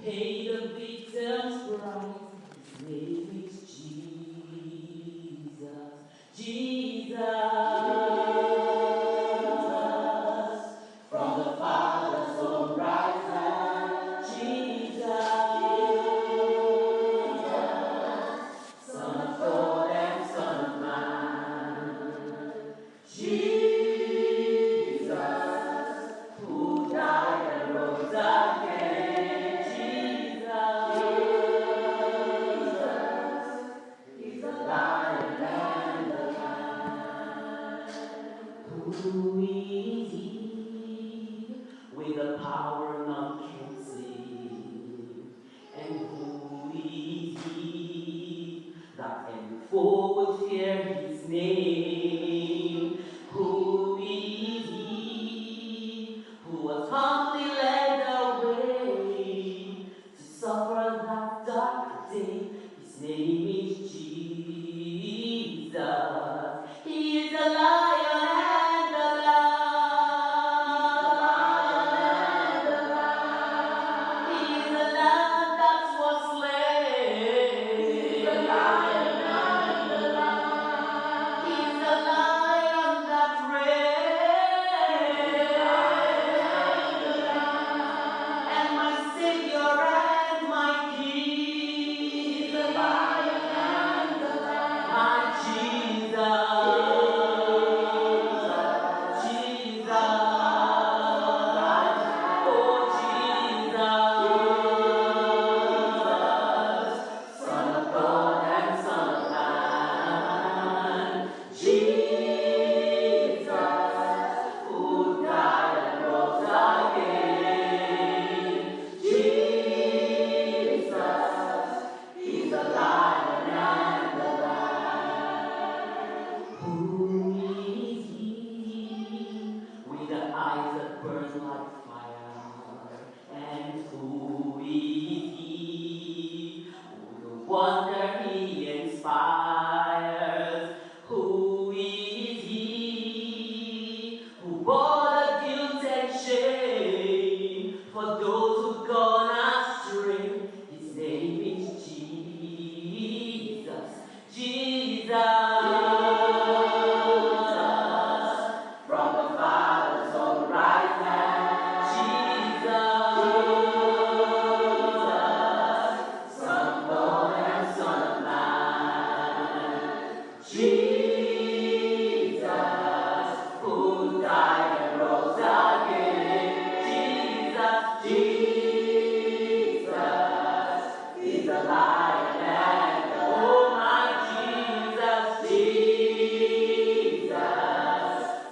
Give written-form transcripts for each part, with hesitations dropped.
paid a victim's price. His name is Jesus. Jesus. From the Father's own right hand. Jesus. Son of God and Son of Man. Jesus, who died and rose again. Jesus, he's the Lion and the Lamb. Who is he? With a power none can see. And who is he that any foe would fear his name? Who is he who was humbly led away to suffer that dark day? His name is Jesus. He is the Lion and the Lamb. He is the Lamb that was slain. He is the Lion and the Lamb. He is the Lion that reigns. And my Savior and my King. The Lion and the Lamb. My Jesus. Jesus. Oh, Jesus. Son of God and Son of Man. Jesus, who died and rose again. Jesus, he's the Lion and the Lamb. Who is he? With the eyes that burn like fire. And who is he? With the wonder he inspires. Who is he? Who bore the guilt and shame for those who've gone astray? His name is Jesus. Jesus. From the Father's own right hand. Jesus. Son of God and Son of Man. Jesus, who died and rose again. Jesus, he's the Lion and the Lamb. Oh, my Jesus,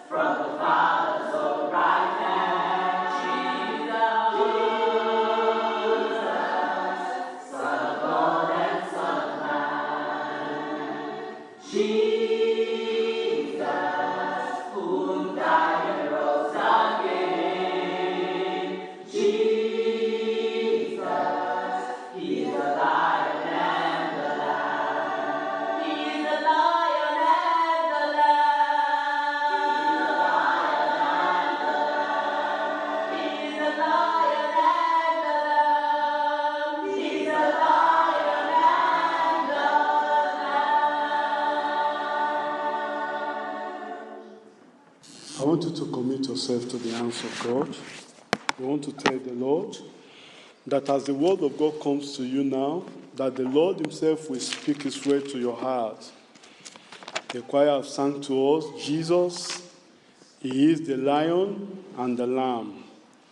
from the Father's own right hand. Jesus, Son of God and Son of Man. Jesus, who died and rose again. Jesus, he is the Lion and the Lamb. He is the Lion and the Lamb. He is the Lion and the Lamb. He is the Lion and the Lamb. I want you to commit yourself to the hands of God. You want to tell the Lord that as the word of God comes to you now, that the Lord himself will speak his word to your heart. The choir have sung to us, Jesus, he is the Lion and the Lamb,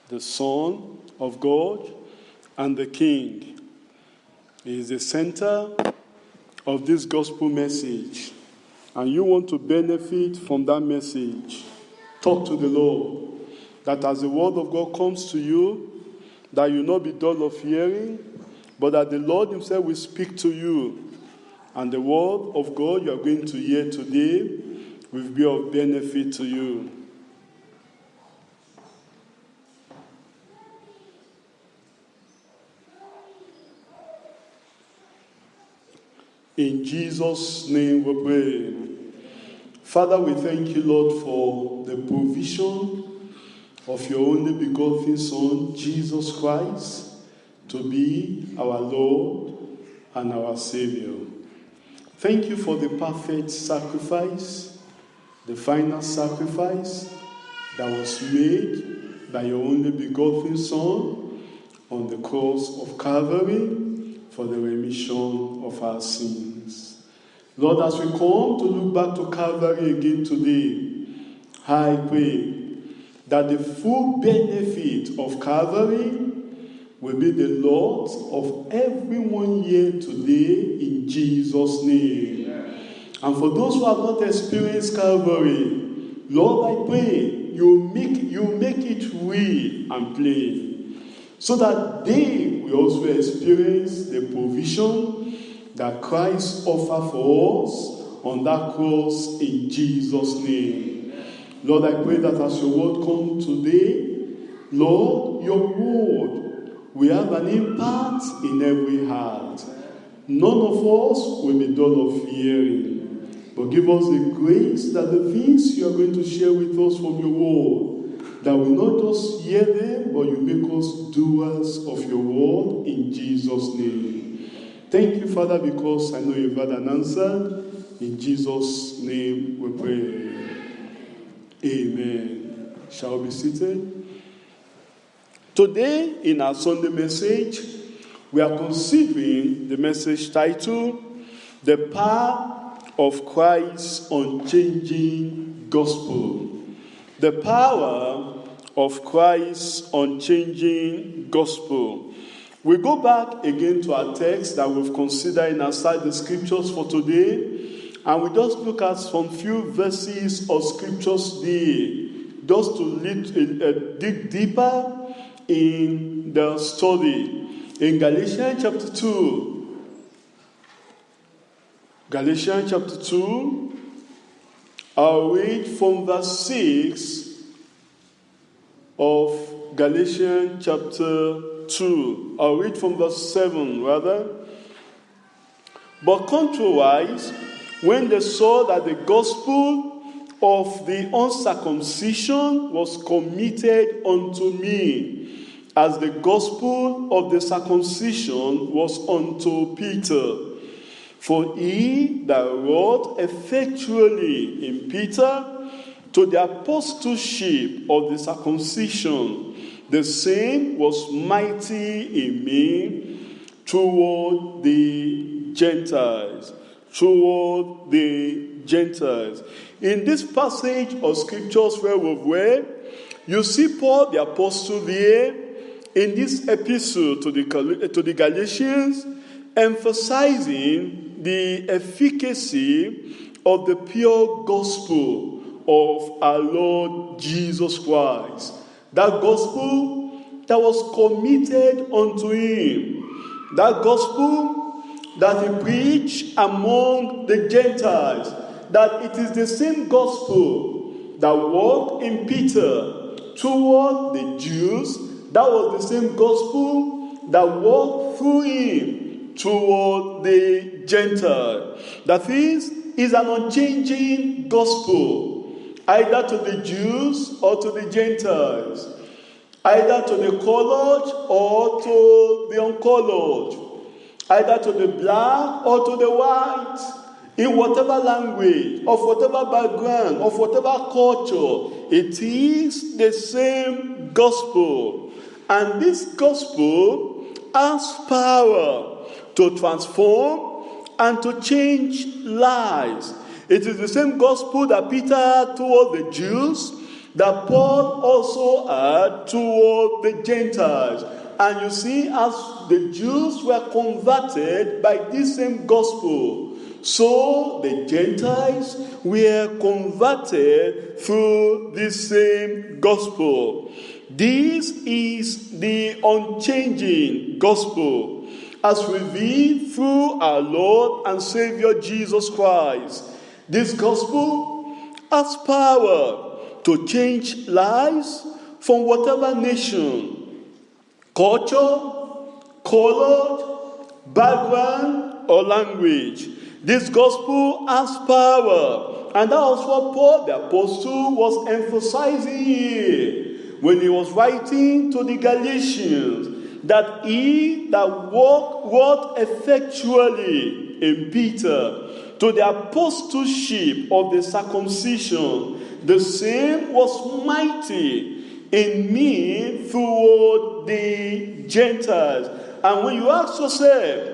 the Son of God and the King. He is the center of this gospel message, and you want to benefit from that message. Talk to the Lord, that as the word of God comes to you, that you not be dull of hearing, but that the Lord himself will speak to you. And the word of God you are going to hear today will be of benefit to you. In Jesus' name we pray. Father, we thank you, Lord, for the provision of your only begotten Son, Jesus Christ, to be our Lord and our Savior. Thank you for the perfect sacrifice, the final sacrifice that was made by your only begotten Son on the cross of Calvary for the remission of our sins. Lord, as we come to look back to Calvary again today, I pray that the full benefit of Calvary will be the lot of everyone here today in Jesus' name. And for those who have not experienced Calvary, Lord, I pray you make it real and plain, so that they will also experience the provision that Christ offered for us on that cross in Jesus' name. Lord, I pray that as your word comes today, Lord, your word will have an impact in every heart. None of us will be dull of hearing, but give us the grace that the things you are going to share with us from your word, that we not just hear them, but you make us doers of your word in Jesus' name. Thank you, Father, because I know you've had an answer. In Jesus' name we pray. Amen. Shall we be seated? Today, in our Sunday message, we are considering the message titled, The Power of Christ's Unchanging Gospel. The Power of Christ's Unchanging Gospel. We go back again to our text that we've considered in our the scriptures for today, and we just look at some few verses of scriptures there, just to dig deeper in the study. In Galatians chapter 2, I'll read from verse 6 of Galatians chapter 2. I'll read from verse 7 rather. But contrariwise, when they saw that the gospel of the uncircumcision was committed unto me, as the gospel of the circumcision was unto Peter. For he that wrought effectually in Peter to the apostleship of the circumcision, the same was mighty in me toward the Gentiles. In this passage of scriptures where we've read, you see Paul the apostle there in this epistle to the Galatians, emphasizing the efficacy of the pure gospel of our Lord Jesus Christ. That gospel that was committed unto him. That gospel that he preached among the Gentiles. That it is the same gospel that worked in Peter toward the Jews. That was the same gospel that worked through him toward the Gentile. That is an unchanging gospel, either to the Jews or to the Gentiles, either to the colored or to the uncolored, either to the black or to the white, in whatever language, of whatever background, of whatever culture. It is the same gospel. And this gospel has power to transform and to change lives. It is the same gospel that Peter had toward the Jews, that Paul also had toward the Gentiles. And you see, as the Jews were converted by this same gospel, so the Gentiles were converted through this same gospel. This is the unchanging gospel as revealed through our Lord and Savior Jesus Christ. This gospel has power to change lives from whatever nation, culture, color, background, or language. This gospel has power. And that was what Paul the apostle was emphasizing here when he was writing to the Galatians, that he that worked effectually in Peter to the apostleship of the circumcision, the same was mighty in me toward the Gentiles. And when you ask yourself,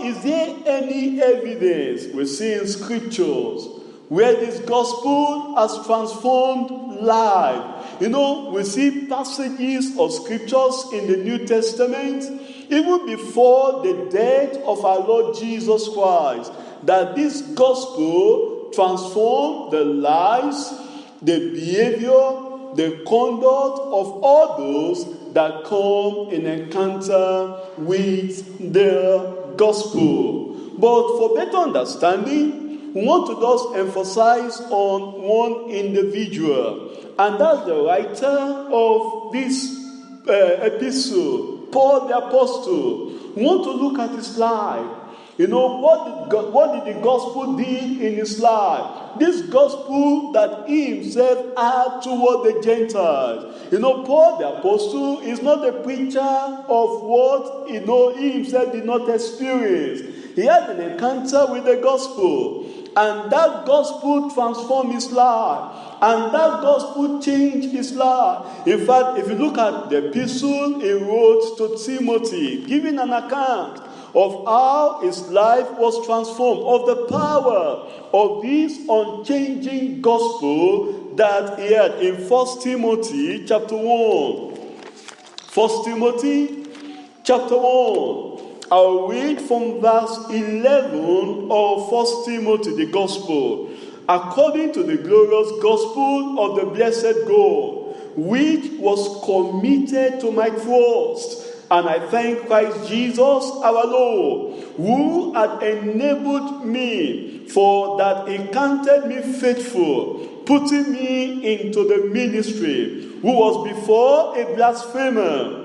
is there any evidence we see in scriptures where this gospel has transformed life? We see passages of scriptures in the New Testament, even before the death of our Lord Jesus Christ, that this gospel transformed the lives, the behavior, the conduct of all those that come in encounter with the gospel. But for better understanding, we want to just emphasize on one individual, and that's the writer of this epistle, Paul the Apostle. We want to look at his life. What did the gospel do in his life? This gospel that he himself had toward the Gentiles. Paul the Apostle is not a preacher of what he himself did not experience. He had an encounter with the gospel, and that gospel transformed his life, and that gospel changed his life. In fact, if you look at the epistle he wrote to Timothy, giving an account of how his life was transformed, of the power of this unchanging gospel that he had in 1 Timothy chapter 1. 1 Timothy chapter 1. I'll read from verse 11 of 1 Timothy, the gospel. According to the glorious gospel of the blessed God, which was committed to my trust. And I thank Christ Jesus our Lord, who had enabled me, for that he counted me faithful, putting me into the ministry, who was before a blasphemer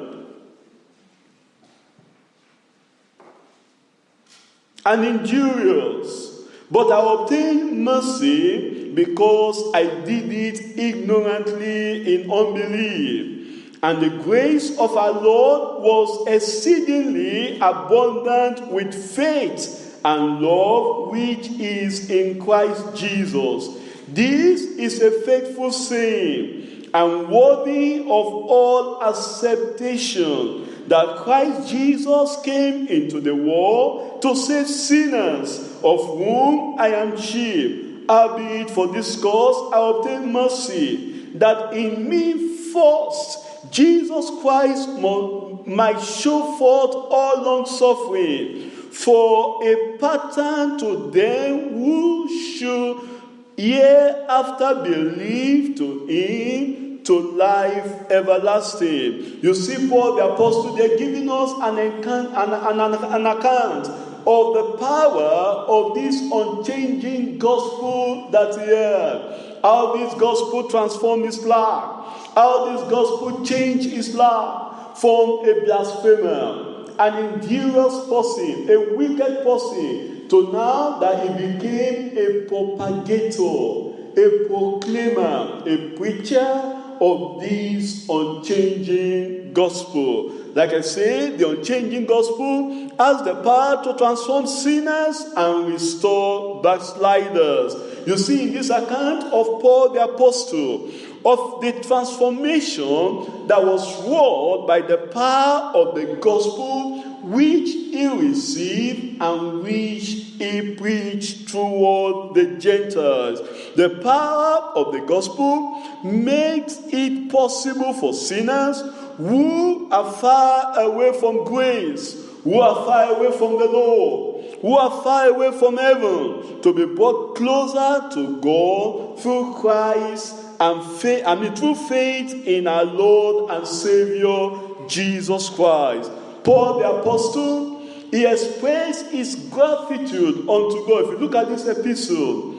and injurious. But I obtained mercy because I did it ignorantly in unbelief. And the grace of our Lord was exceedingly abundant with faith and love which is in Christ Jesus. This is a faithful saying and worthy of all acceptation, that Christ Jesus came into the world to save sinners, of whom I am chief. Albeit for this cause I obtained mercy, that in me first Jesus Christ might show forth all long suffering, for a pattern to them who should hereafter believe to him to life everlasting. You see, Paul the Apostle, they're giving us an account of the power of this unchanging gospel that he had. How this gospel transformed his life. How this gospel changed his life from a blasphemer, an injurious person, a wicked person, to now that he became a propagator, a proclaimer, a preacher of this unchanging gospel. Like I say, the unchanging gospel has the power to transform sinners and restore backsliders. You see in this account of Paul the Apostle, of the transformation that was wrought by the power of the gospel which he received and which he preached toward the Gentiles. The power of the gospel makes it possible for sinners who are far away from grace, who are far away from the Lord, who are far away from heaven, to be brought closer to God through Christ and through faith in our Lord and Savior Jesus Christ. Paul the Apostle, he expressed his gratitude unto God. If you look at this epistle,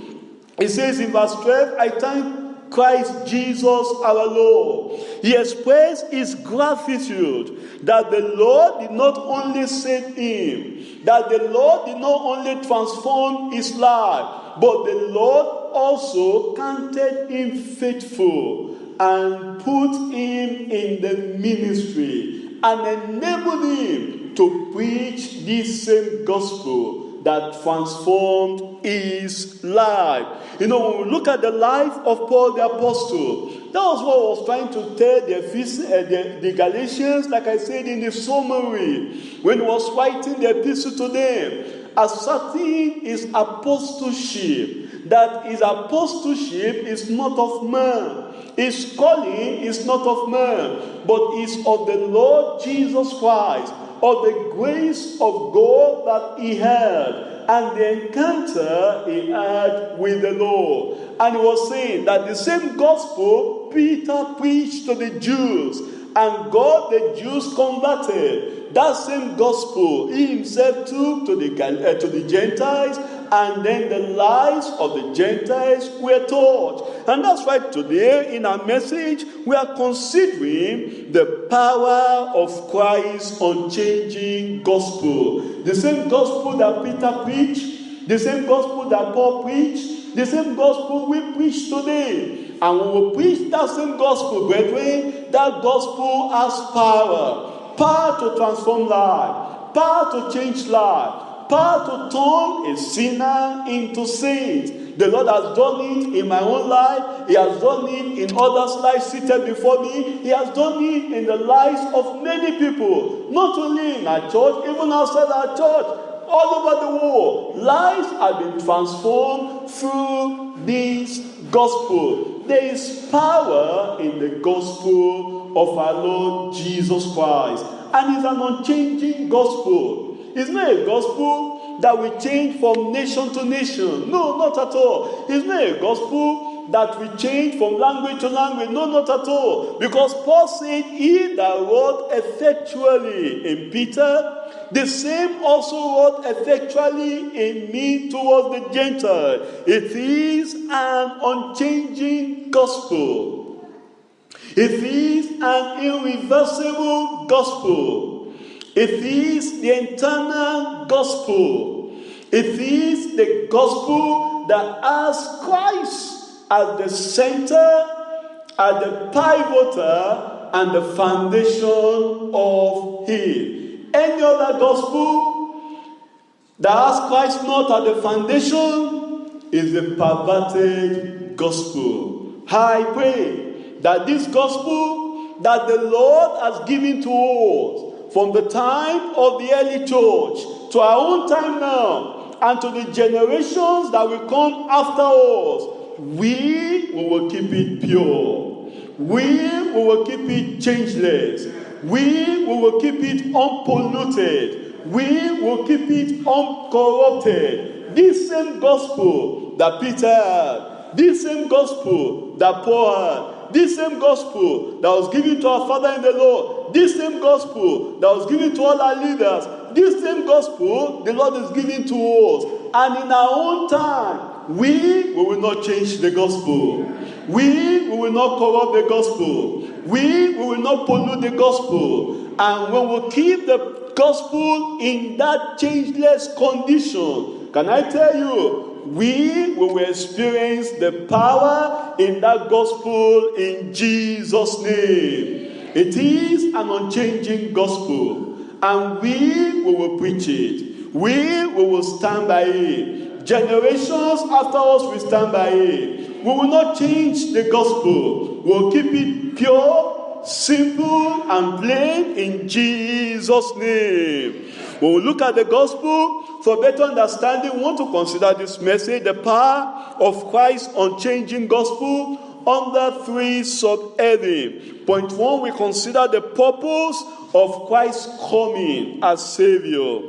it says in verse 12, I thank Christ Jesus our Lord. He expressed his gratitude that the Lord did not only save him, that the Lord did not only transform his life, but the Lord also counted him faithful and put him in the ministry and enabled him to preach this same gospel that transformed his life. You know, when we look at the life of Paul the Apostle, that was what I was trying to tell the Galatians, like I said in the summary, when he was writing the epistle to them. Asserting his apostleship, that his apostleship is not of man. His calling is not of man, but is of the Lord Jesus Christ, of the grace of God that he had, and the encounter he had with the Lord. And he was saying that the same gospel Peter preached to the Jews, and God the Jews converted. That same gospel he himself took to the Gentiles, and then the lives of the Gentiles were taught. And that's why today in our message we are considering the power of Christ's unchanging gospel. The same gospel that Peter preached, the same gospel that Paul preached, the same gospel we preach today. And when we preach that same gospel, brethren, that gospel has power. Power to transform life, power to change life, power to turn a sinner into saint. The Lord has done it in my own life. He has done it in others' lives seated before me. He has done it in the lives of many people, not only in our church, even outside our church. All over the world, lives have been transformed through this gospel. There is power in the gospel of our Lord Jesus Christ. And it's an unchanging gospel. It's not a gospel that will change from nation to nation. No, not at all. It's not a gospel that will change from language to language. No, not at all. Because Paul said, he that wrought effectually in Peter, the same also wrought effectually in me towards the Gentile. It is an unchanging gospel. It is an irreversible gospel. It is the eternal gospel. It is the gospel that has Christ at the center, at the pivotal, and the foundation of it. Any other gospel that has Christ not at the foundation is a perverted gospel. I pray that this gospel that the Lord has given to us from the time of the early church to our own time now, and to the generations that will come after us, we will keep it pure. We will keep it changeless. We will keep it unpolluted. We will keep it uncorrupted. This same gospel that Peter had, this same gospel that Paul had, this same gospel that was given to our Father in the Lord, this same gospel that was given to all our leaders, this same gospel the Lord is giving to us. And in our own time, we will not change the gospel. We will not corrupt the gospel. We will not pollute the gospel. And when we keep the gospel in that changeless condition, can I tell you, we will experience the power in that gospel in Jesus' name. It is an unchanging gospel, and we will preach it. We will stand by it. Generations after us will stand by it. We will not change the gospel. We will keep it pure, simple, and plain in Jesus' name. When we look at the gospel, for better understanding, we want to consider this message, the power of Christ's unchanging gospel, under three subheadings. Point 1, we consider the purpose of Christ's coming as Savior.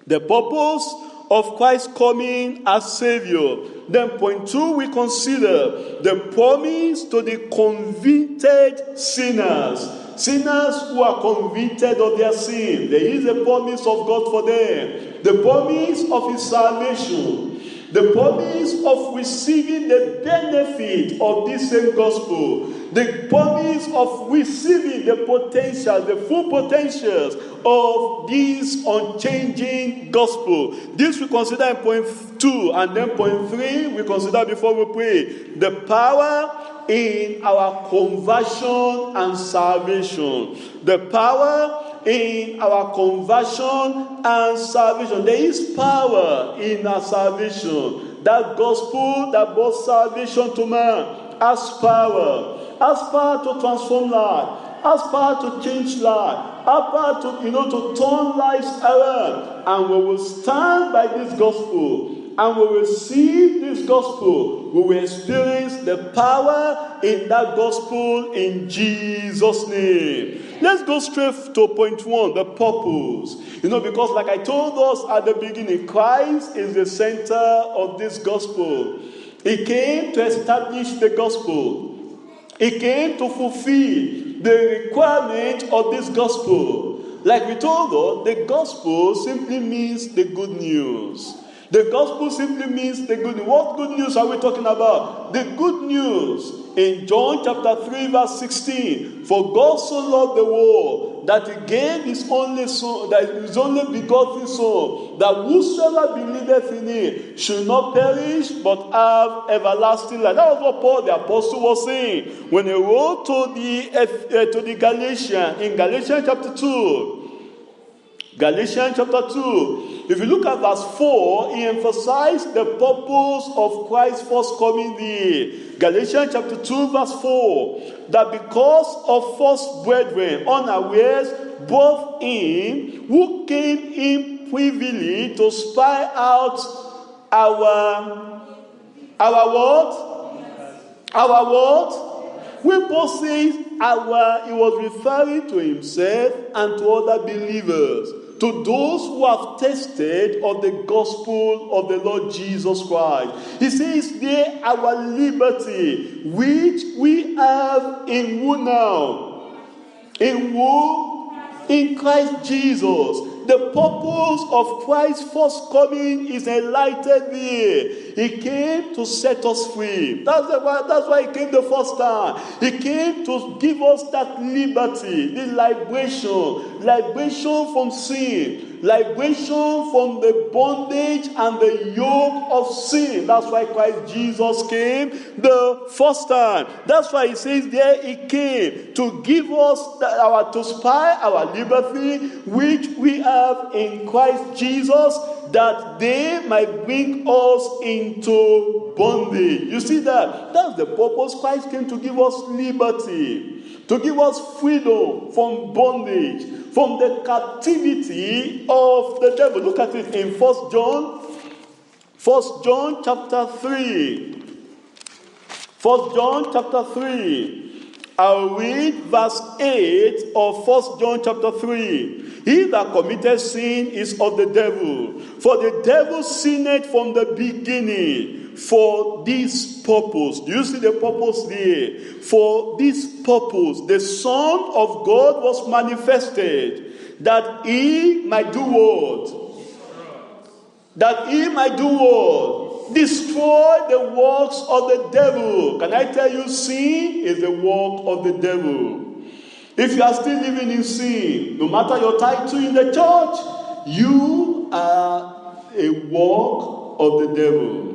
The purpose of Christ's coming as Savior. Then point 2, we consider the promise to the convicted sinners. Sinners who are convicted of their sin. There is a promise of God for them. The promise of His salvation. The promise of receiving the benefit of this same gospel. The promise of receiving the potential, the full potentials of this unchanging gospel. This we consider in point 2, and then point 3 we consider before we pray. The power in our conversion and salvation. The power in our conversion and salvation. There is power in our salvation. That gospel that brought salvation to man has power. Has power to transform life. Has power to change life. Has power to turn lives around. And we will stand by this gospel. And we receive this gospel. We will experience the power in that gospel in Jesus' name. Let's go straight to point one, the purpose. Because like I told us at the beginning, Christ is the center of this gospel. He came to establish the gospel. He came to fulfill the requirement of this gospel. Like we told us, the gospel simply means the good news. The gospel simply means the good news. What good news are we talking about? The good news in John chapter 3 verse 16. For God so loved the world that he gave his only son, that his only begotten son, that whosoever believeth in him should not perish but have everlasting life. That was what Paul the apostle was saying when he wrote to the Galatians in Galatians chapter 2. Galatians chapter 2. If you look at verse 4, he emphasized the purpose of Christ's first coming there. Galatians chapter 2 verse 4. That because of false brethren unawares brought in, who came in privily to spy out our what? Our what? We both say he was referring to himself and to other believers. To those who have tasted of the gospel of the Lord Jesus Christ. He says there, our liberty, which we have in who now? In who? In Christ Jesus. The purpose of Christ's first coming is enlightened there. He came to set us free. That's why he came the first time. He came to give us that liberty, the liberation from sin, liberation from the bondage and the yoke of sin. That's why Christ Jesus came the first time. That's why he says there he came to give us to spy our liberty, which we have in Christ Jesus, that they might bring us into bondage. You see that? That's the purpose. Christ came to give us liberty, to give us freedom from bondage, from the captivity of the devil. Look at it in 1 John chapter 3. 1 John chapter 3. I'll read verse 8 of 1 John chapter 3. He that committed sin is of the devil, for the devil sinned from the beginning for this purpose. Do you see the purpose there? For this purpose, the Son of God was manifested, that he might do what? That he might do what? Destroy the works of the devil. Can I tell you, sin is the work of the devil. If you are still living in sin, no matter your title in the church, you are a work of the devil.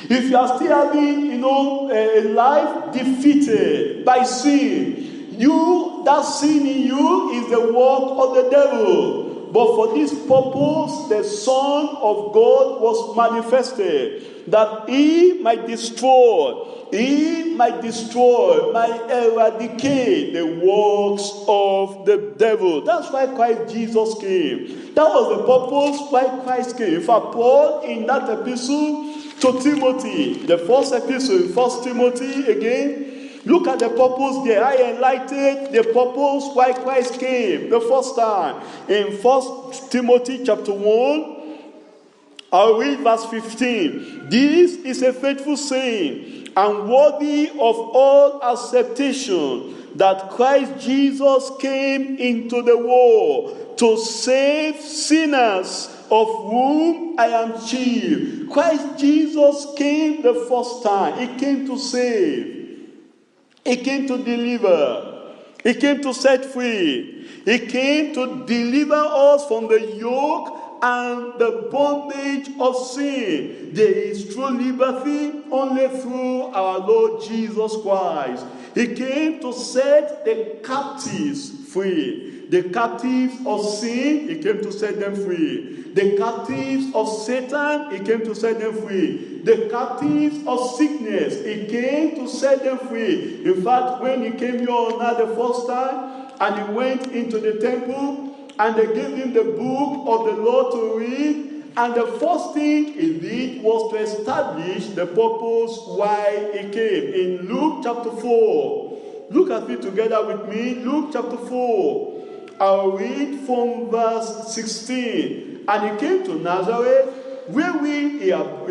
If you are still having, a life defeated by sin, that sin in you is the work of the devil. But for this purpose, the Son of God was manifested, that he might destroy, might eradicate the works of the devil. That's why Christ Jesus came. That was the purpose why Christ came. In fact, Paul, in that epistle to Timothy, the first epistle in 1 Timothy again, look at the purpose there. I enlightened the purpose why Christ came the first time. In 1 Timothy chapter 1, I'll read verse 15. This is a faithful saying, and worthy of all acceptation, that Christ Jesus came into the world to save sinners, of whom I am chief. Christ Jesus came the first time. He came to save. He came to deliver. He came to set free. He came to deliver us from the yoke and the bondage of sin. There is true liberty only through our Lord Jesus Christ. He came to set the captives free. The captives of sin, he came to set them free. The captives of Satan, he came to set them free. The captives of sickness, he came to set them free. In fact, when he came here on earth the first time, and he went into the temple, and they gave him the book of the Lord to read, and the first thing he did was to establish the purpose why he came. In Luke chapter 4, look at it together with me. Luke chapter 4. I'll read from verse 16. And he came to Nazareth, wherewith he had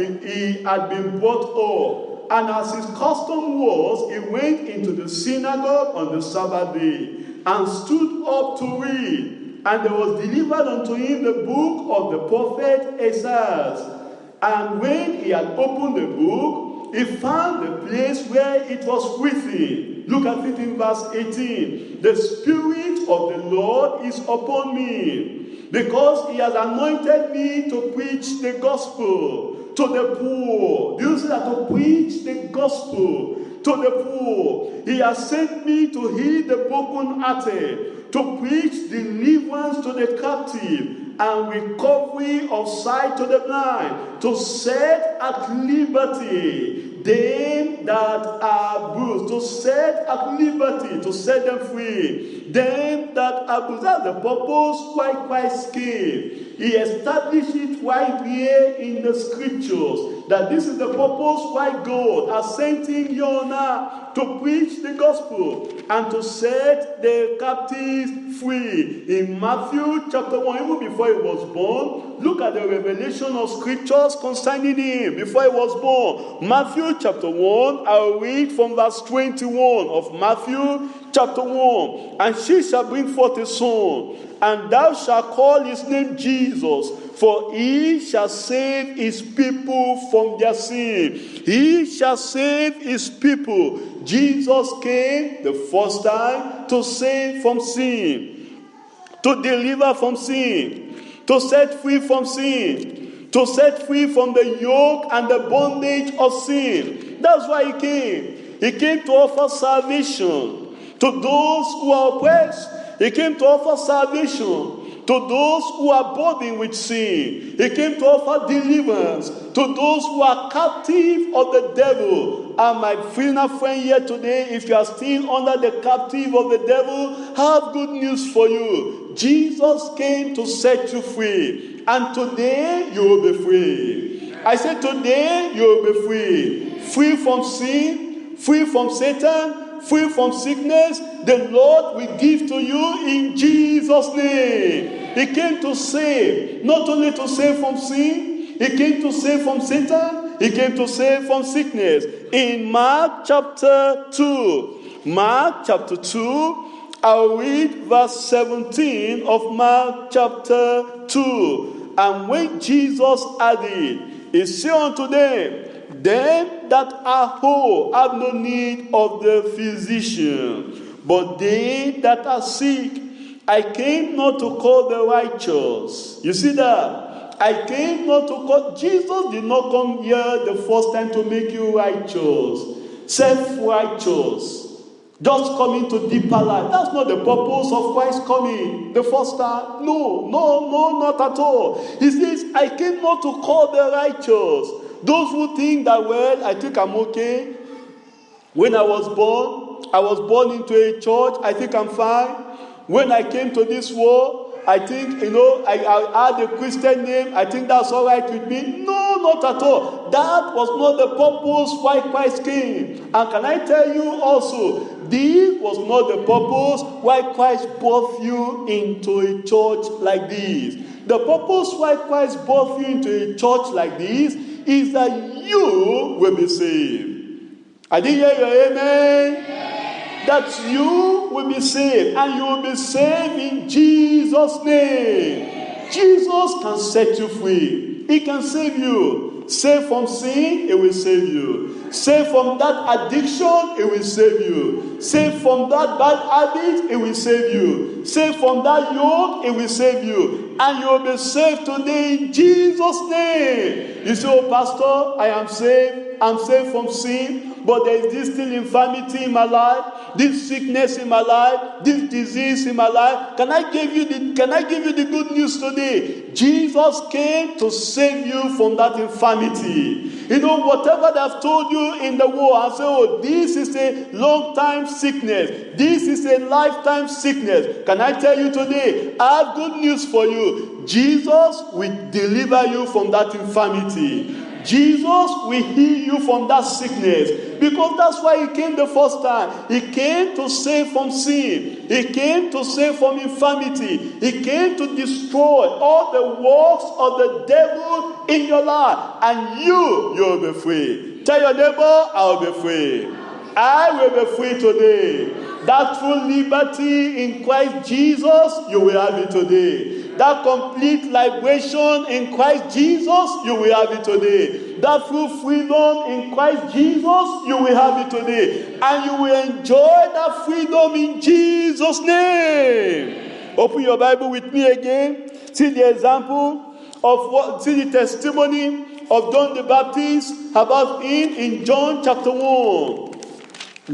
been brought up. And as his custom was, he went into the synagogue on the Sabbath day, and stood up to read. And there was delivered unto him the book of the prophet Isaiah. And when he had opened the book, he found the place where it was written. Look at it in verse 18. The Spirit of the Lord is upon me, because he has anointed me to preach the gospel to the poor. Do you see that? To preach the gospel to the poor. He has sent me to heal the brokenhearted, to preach deliverance to the captive, and recovery of sight to the blind, to set at liberty them that are bruised, to set at liberty, to set them free, them that are bruised. That's the purpose why Christ came. He established it right here in the scriptures, that this is the purpose why God has sent him here on earth, to preach the gospel and to set the captives free. In Matthew chapter 1, even before he was born, look at the revelation of scriptures concerning him before he was born. Matthew chapter 1, I'll read from verse 21 of Matthew chapter 1. And she shall bring forth a son, and thou shalt call his name Jesus, for he shall save his people from their sin. He shall save his people. Jesus came the first time to save from sin, to deliver from sin, to set free from sin, to set free from the yoke and the bondage of sin. That's why he came. He came to offer salvation to those who are oppressed. He came to offer salvation to those who are burdened with sin. He came to offer deliverance to those who are captive of the devil. And my friend here today, if you are still under the captive of the devil, I have good news for you. Jesus came to set you free. And today you will be free. I said today you will be free. Free from sin, free from Satan, free from sickness. The Lord will give to you in Jesus' name. He came to save, not only to save from sin, he came to save from Satan, he came to save from sickness. In Mark chapter 2, I'll read verse 17 of Mark chapter 2. And when Jesus added, he said unto them that are whole have no need of the physician, but they that are sick. I came not to call the righteous. You see that? I came not to call. Jesus did not come here the first time to make you righteous, self-righteous, just coming to deeper life. That's not the purpose of Christ coming the first time. No, not at all. He says, I came not to call the righteous. Those who think that, well, I think I'm okay. When I was born into a church, I think I'm fine. When I came to this world, I think, I had a Christian name. I think that's all right with me. No, not at all. That was not the purpose why Christ came. And can I tell you also, this was not the purpose why Christ brought you into a church like this. The purpose why Christ brought you into a church like this is that you will be saved. I didn't hear your amen. That you will be saved, and you will be saved in Jesus' name. Jesus can set you free. He can save you. Save from sin, it will save you. Save from that addiction, it will save you. Save from that bad habit, it will save you. Save from that yoke, it will save you. And you will be saved today in Jesus' name. You say, oh, Pastor, I am saved. I'm saved from sin, but there is this still infirmity in my life, this sickness in my life, this disease in my life. Can I give you the good news today? Jesus came to save you from that infirmity. You know, whatever they've told you in the world, and say, oh, this is a long-time sickness. This is a lifetime sickness. Can I tell you today, I have good news for you. Jesus will deliver you from that infirmity. Jesus will heal you from that sickness, because that's why he came the first time. He came to save from sin. He came to save from infirmity. He came to destroy all the works of the devil in your life, and you'll be free. Tell your neighbor, I'll be free. I will be free today. That true liberty in Christ Jesus, you will have it today. That complete liberation in Christ Jesus, you will have it today. That true freedom in Christ Jesus, you will have it today. And you will enjoy that freedom in Jesus' name. Open your Bible with me again. See the example of see the testimony of John the Baptist about him in John chapter 1.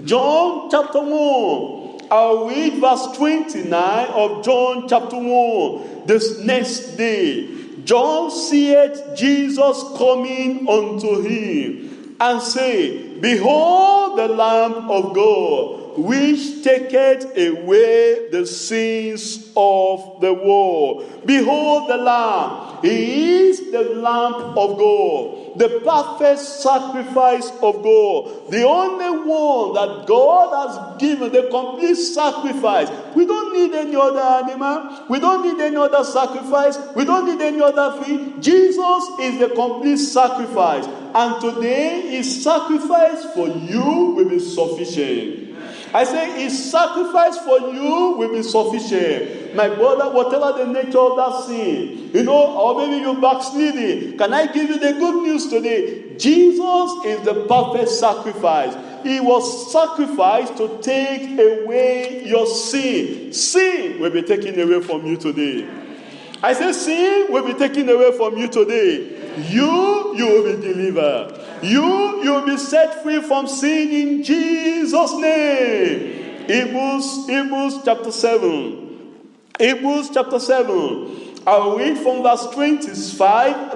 John chapter 1. I'll read verse 29 of John chapter 1. This next day, John seeth Jesus coming unto him, and say, Behold the Lamb of God, which taketh away the sins of the world. Behold the Lamb. He is the Lamb of God, the perfect sacrifice of God, the only one that God has given, the complete sacrifice. We don't need any other animal. We don't need any other sacrifice. We don't need any other thing. Jesus is the complete sacrifice. And today, his sacrifice for you will be sufficient. I say his sacrifice for you will be sufficient. My brother, whatever the nature of that sin, or maybe you're backsliding, can I give you the good news today? Jesus is the perfect sacrifice. He was sacrificed to take away your sin. Sin will be taken away from you today. I say sin will be taken away from you today. You will be delivered. You will be set free from sin in Jesus' name. Hebrews chapter 7. Hebrews chapter 7. I'll read from verses 25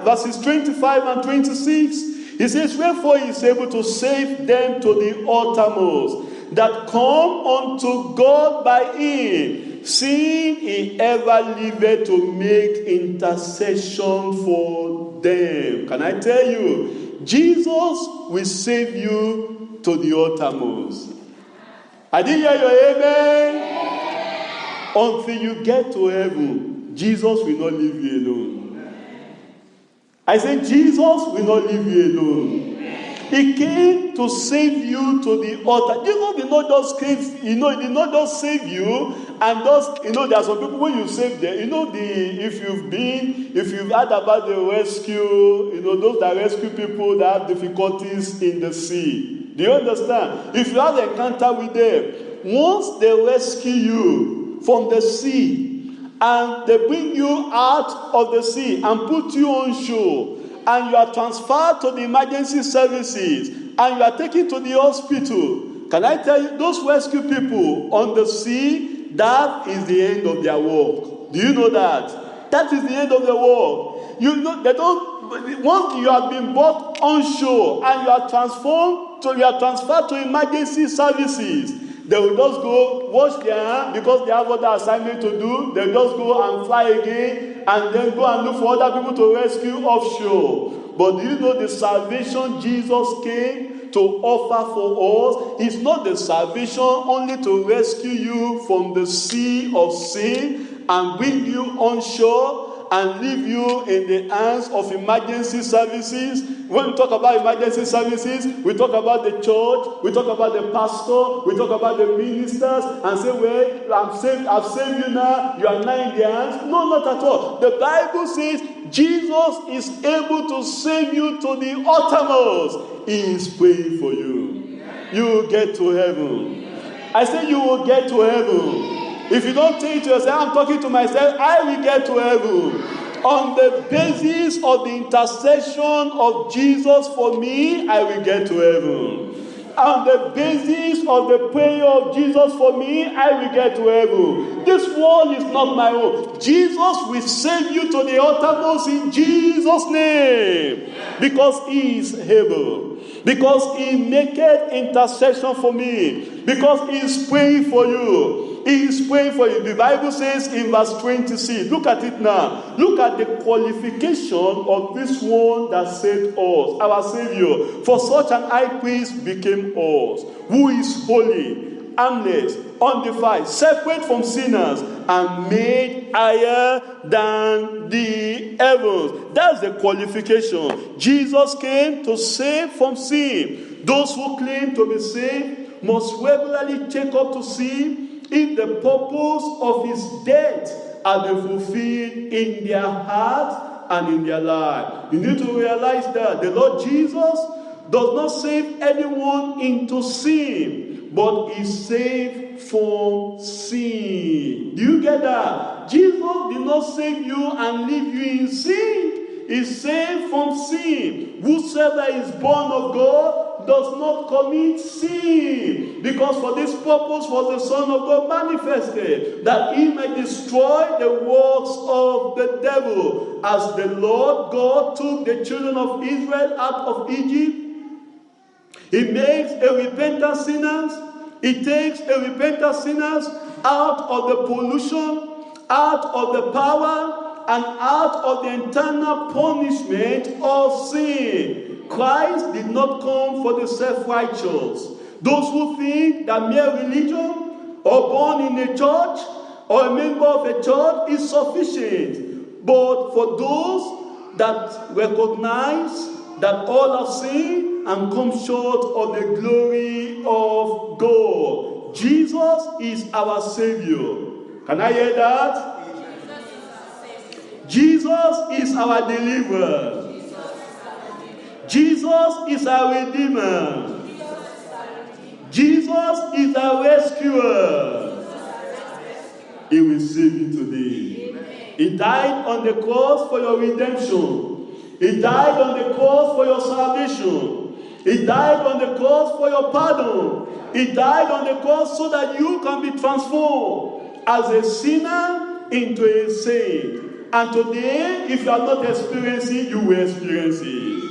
and 26. He says, Wherefore he is able to save them to the uttermost, that come unto God by him, seeing he ever liveth to make intercession for them. Can I tell you, Jesus will save you to the uttermost. I didn't hear your amen. Until you get to heaven, Jesus will not leave you alone. I said, Jesus will not leave you alone. He came to save you to the altar. Jesus did not just save, he did not just save you and just, there are some people when you save them, if you've heard about the rescue, those that rescue people that have difficulties in the sea. Do you understand? If you have an encounter with them, once they rescue you from the sea, and they bring you out of the sea and put you on shore, and you are transferred to the emergency services, and you are taken to the hospital. Can I tell you, those rescue people on the sea, that is the end of their work. Do you know that? That is the end of the work. Once you have been brought on shore and you are transferred to emergency services, they will just go wash their hands because they have other assignment to do. They'll just go and fly again and then go and look for other people to rescue offshore. But do you know the salvation Jesus came to offer for us is not the salvation only to rescue you from the sea of sin and bring you on shore and leave you in the hands of emergency services. When we talk about emergency services, we talk about the church, we talk about the pastor, we talk about the ministers, and say, well, I've saved you now, you are now in their hands. No, not at all. The Bible says Jesus is able to save you to the uttermost. He is praying for you. You will get to heaven. I say you will get to heaven. If you don't think to yourself, I'm talking to myself, I will get to heaven. On the basis of the intercession of Jesus for me, I will get to heaven. On the basis of the prayer of Jesus for me, I will get to heaven. This world is not my own. Jesus will save you to the uttermost in Jesus' name. Because he is able. Because he maketh intercession for me. Because he is praying for you. He is praying for you. The Bible says in verse 26, look at it now. Look at the qualification of this one that saved us, our Savior. For such an high priest became us, who is holy, harmless, undefiled, separate from sinners, and made higher than the heavens. That's the qualification. Jesus came to save from sin. Those who claim to be saved must regularly check up to see if the purpose of his death has been fulfilled in their heart and in their life. You need to realize that the Lord Jesus does not save anyone into sin, but he saved from sin. Do you get that? Jesus did not save you and leave you in sin. He saved from sin. Whosoever is born of God does not commit sin. Because for this purpose was the Son of God manifested, that he may destroy the works of the devil. As the Lord God took the children of Israel out of Egypt, he makes a repentant sinners. He takes a repentant sinners out of the pollution, out of the power, and out of the eternal punishment of sin. Christ did not come for the self-righteous. Those who think that mere religion or born in a church or a member of a church is sufficient. But for those that recognize that all have sinned and come short of the glory of God, Jesus is our Savior. Can I hear that? Jesus is our deliverer. Jesus is our redeemer. Jesus is our rescuer. He will save you today. He died on the cross for your redemption. He died on the cross for your salvation. He died on the cross for your pardon. He died on the cross so that you can be transformed as a sinner into a saint. And today, if you are not experiencing it, you will experience it.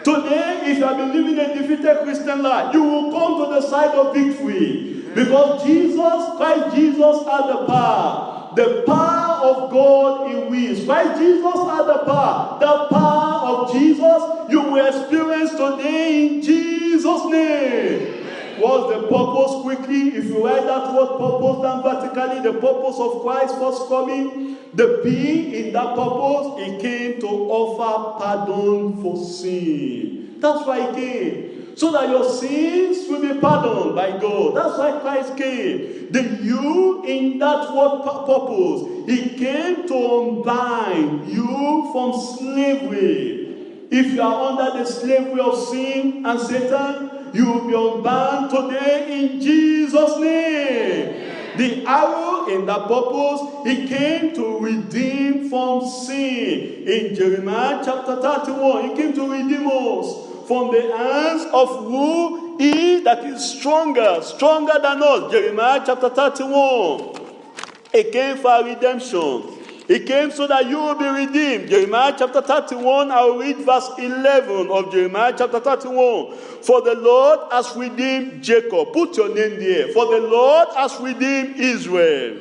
Today, if you have been living a defeated Christian life, you will come to the side of victory. Because Christ Jesus had the power. The power of God in which Christ Jesus had the power. The power of Jesus you will experience today in Jesus' name. What's the purpose quickly? If you write that word purpose down vertically, the purpose of Christ's first coming, the P in that purpose, he came to offer pardon for sin. That's why he came. So that your sins will be pardoned by God. That's why Christ came. The you in that word purpose, he came to unbind you from slavery. If you are under the slavery of sin and Satan, you will be unbound today in Jesus' name. The arrow in that purpose, he came to redeem from sin. In Jeremiah chapter 31, he came to redeem us from the hands of who? He that is stronger than us. Jeremiah chapter 31. He came for redemption. He came so that you will be redeemed. Jeremiah chapter 31, I will read verse 11 of Jeremiah chapter 31. For the Lord has redeemed Jacob. Put your name there. For the Lord has redeemed Israel.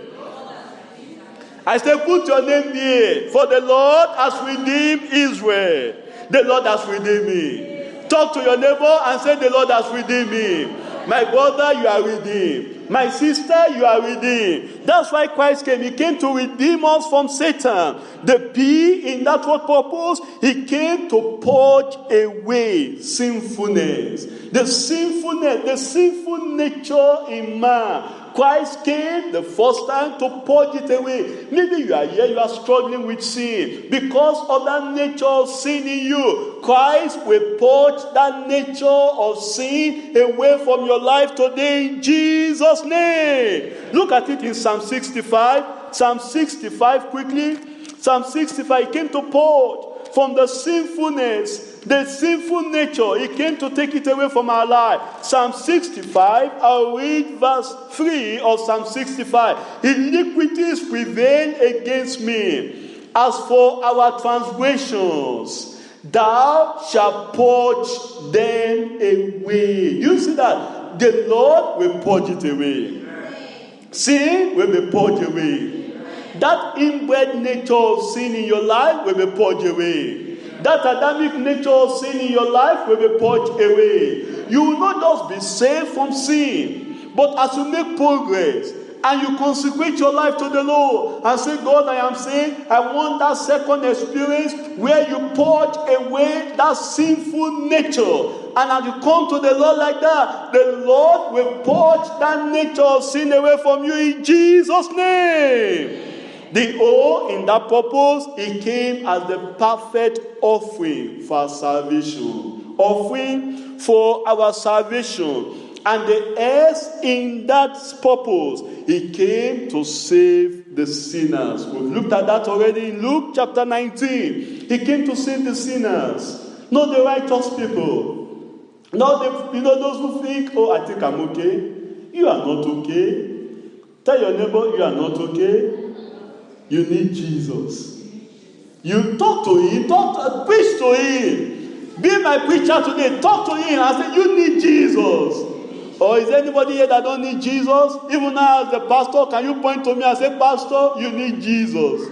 I say put your name there. For the Lord has redeemed Israel. The Lord has redeemed me. Talk to your neighbor and say the Lord has redeemed me. My brother, you are redeemed. My sister, you are redeemed. That's why Christ came. He came to redeem us from Satan. The P in that word purpose, he came to purge away sinfulness. The sinful nature in man. Christ came the first time to purge it away. Maybe you are here, you are struggling with sin. Because of that nature of sin in you, Christ will purge that nature of sin away from your life today in Jesus' name. Look at it in Psalm 65. Psalm 65 quickly. Psalm 65, he came to purge from the sinfulness, the sinful nature. He came to take it away from our life. Psalm 65, I'll read verse 3 of Psalm 65. Iniquities prevail against me. As for our transgressions, thou shalt purge them away. You see that? The Lord will purge it away. Sin will be purged away. That inbred nature of sin in your life will be purged away. That Adamic nature of sin in your life will be purged away. You will not just be saved from sin, but as you make progress and you consecrate your life to the Lord and say, God, I am saved, I want that second experience where you purge away that sinful nature. And as you come to the Lord like that, the Lord will purge that nature of sin away from you in Jesus' name. The O in that purpose, it came as the perfect offering for our salvation. Offering for our salvation. And the S in that purpose, it came to save the sinners. We've looked at that already in Luke chapter 19. He came to save the sinners, not the righteous people. Not those who think, oh, I think I'm okay. You are not okay. Tell your neighbor, you are not okay. You need Jesus. You talk to him, preach to him. Be my preacher today. Talk to him and say, you need Jesus. Or is anybody here that don't need Jesus? Even now as the pastor, can you point to me and say, Pastor, you need Jesus?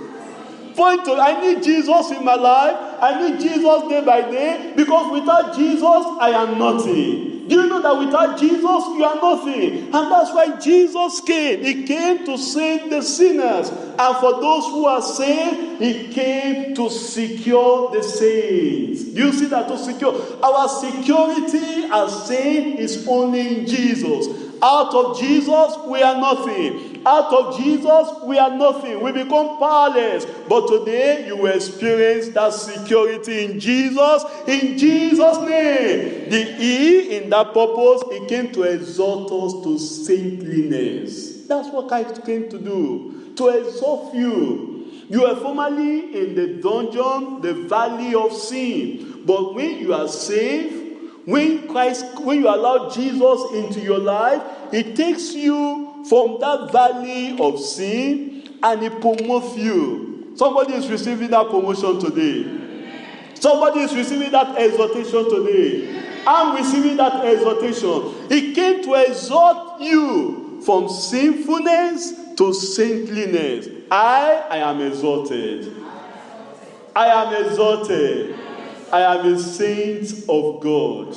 Point to, I need Jesus in my life. I need Jesus day by day. Because without Jesus, I am nothing. Do you know that without Jesus, you are nothing? And that's why Jesus came. He came to save the sinners. And for those who are saved, he came to secure the saints. Do you see that? To secure. Our security as saints is only in Jesus. Out of Jesus, we are nothing. Out of Jesus, we are nothing. We become powerless. But today, you will experience that security in Jesus' name. The E in that purpose, it came to exhort us to saintliness. That's what Christ came to do. To exhort you. You were formerly in the dungeon, the valley of sin. But when you are saved, when you allow Jesus into your life, he takes you from that valley of sin and he promotes you. Somebody is receiving that promotion today. Somebody is receiving that exhortation today. I'm receiving that exhortation. He came to exhort you from sinfulness to saintliness. I am exalted. I am exalted. I am a saint of God.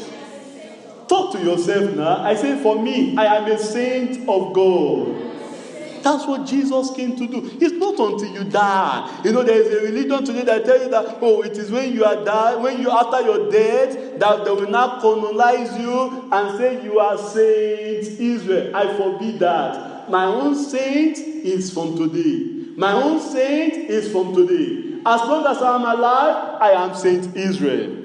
Talk to yourself now. I say, for me, I am a saint of God. That's what Jesus came to do. It's not until you die. You know, there is a religion today that tell you that, oh, it is when you are died, when you after your death, that they will now canonize you and say you are Saint Israel. I forbid that. My own saint is from today. My own saint is from today. As long as I am alive, I am Saint Israel.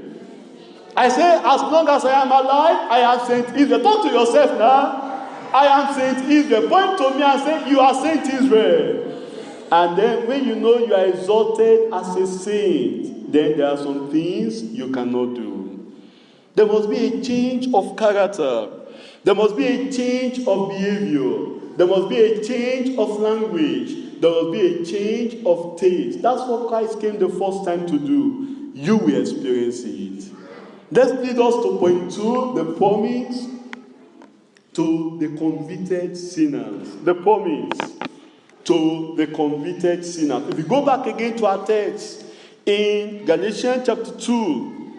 I say, as long as I am alive, I am Saint Israel. Talk to yourself now. I am Saint Israel. Point to me and say, you are Saint Israel. And then when you know you are exalted as a saint, then there are some things you cannot do. There must be a change of character. There must be a change of behavior. There must be a change of language. There will be a change of taste. That's what Christ came the first time to do. You will experience it. Let's lead us to point 2, the promise to the convicted sinners. The promise to the convicted sinners. If we go back again to our text in Galatians chapter 2.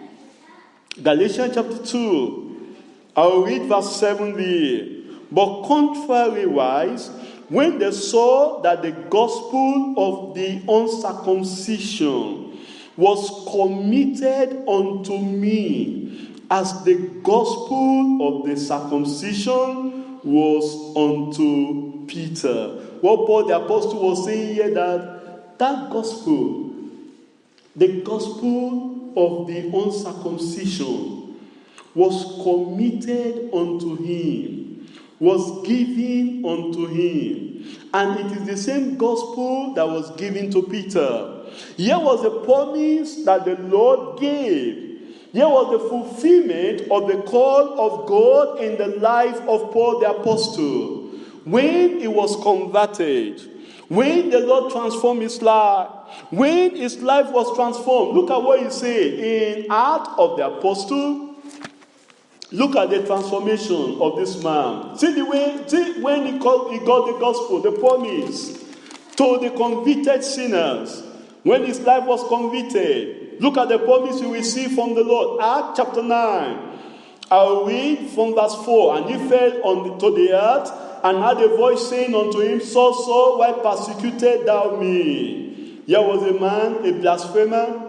Galatians chapter 2. I'll read verse 7 there. But contrariwise, when they saw that the gospel of the uncircumcision was committed unto me, as the gospel of the circumcision was unto Peter. What Paul the apostle was saying here, that gospel, the gospel of the uncircumcision, was committed unto him, was given unto him. And it is the same gospel that was given to Peter. Here was a promise that the Lord gave. Here was the fulfillment of the call of God in the life of Paul the apostle. When he was converted, when the Lord transformed his life, when his life was transformed, look at what he said in Acts of the Apostle. Look at the transformation of this man. See when he got the gospel, the promise to the convicted sinners. When his life was convicted, look at the promise he received from the Lord. Acts chapter 9. I'll read from verse 4. And he fell to the earth and had a voice saying unto him, Saul, Saul, why persecutest thou me? Here was a man, a blasphemer.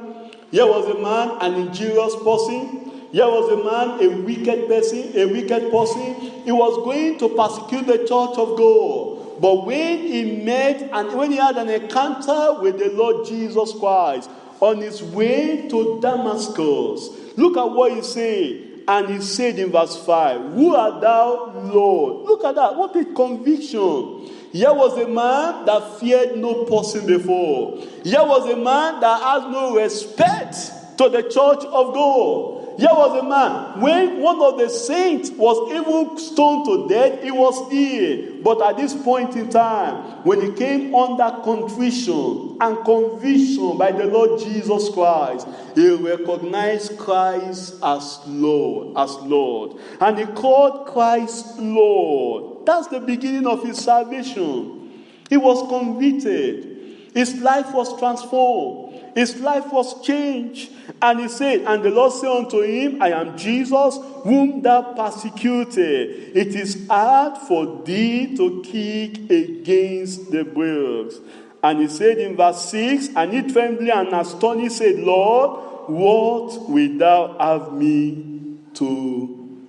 Here was a man, an injurious person. Here was a man, a wicked person. He was going to persecute the church of God. But when he met and when he had an encounter with the Lord Jesus Christ on his way to Damascus, look at what he said. And he said in verse 5, Who art thou, Lord? Look at that. What a conviction. Here was a man that feared no person before. Here was a man that had no respect to the church of God. Here was a man, when one of the saints was even stoned to death, he was here. But at this point in time, when he came under contrition and conviction by the Lord Jesus Christ, he recognized Christ as Lord. And he called Christ Lord. That's the beginning of his salvation. He was convicted. His life was transformed. His life was changed. And he said, and the Lord said unto him, I am Jesus, whom thou persecuted. It is hard for thee to kick against the bricks. And he said in verse 6, and he trembling and astonished said, Lord, what wilt thou have me to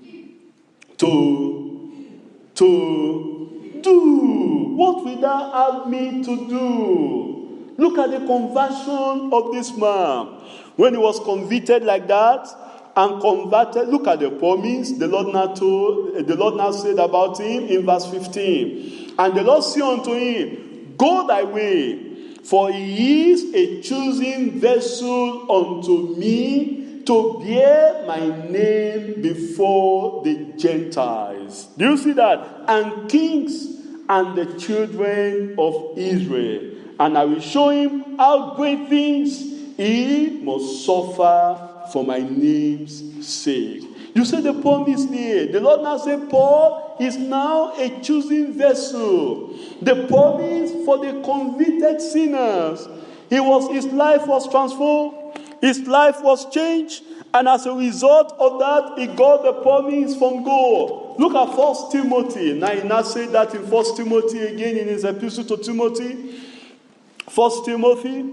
do? What wilt thou have me to do? Look at the conversion of this man. When he was convicted like that and converted, look at the promise the Lord now said about him in verse 15. And the Lord said unto him, Go thy way, for he is a chosen vessel unto me to bear my name before the Gentiles. Do you see that? And kings and the children of Israel. And I will show him how great things he must suffer for my name's sake. You see the promise there. The Lord now said, Paul is now a chosen vessel. The promise for the convicted sinners. His life was transformed. His life was changed. And as a result of that, he got the promise from God. Look at 1 Timothy. Now he now said that in 1 Timothy again in his epistle to Timothy. 1 Timothy,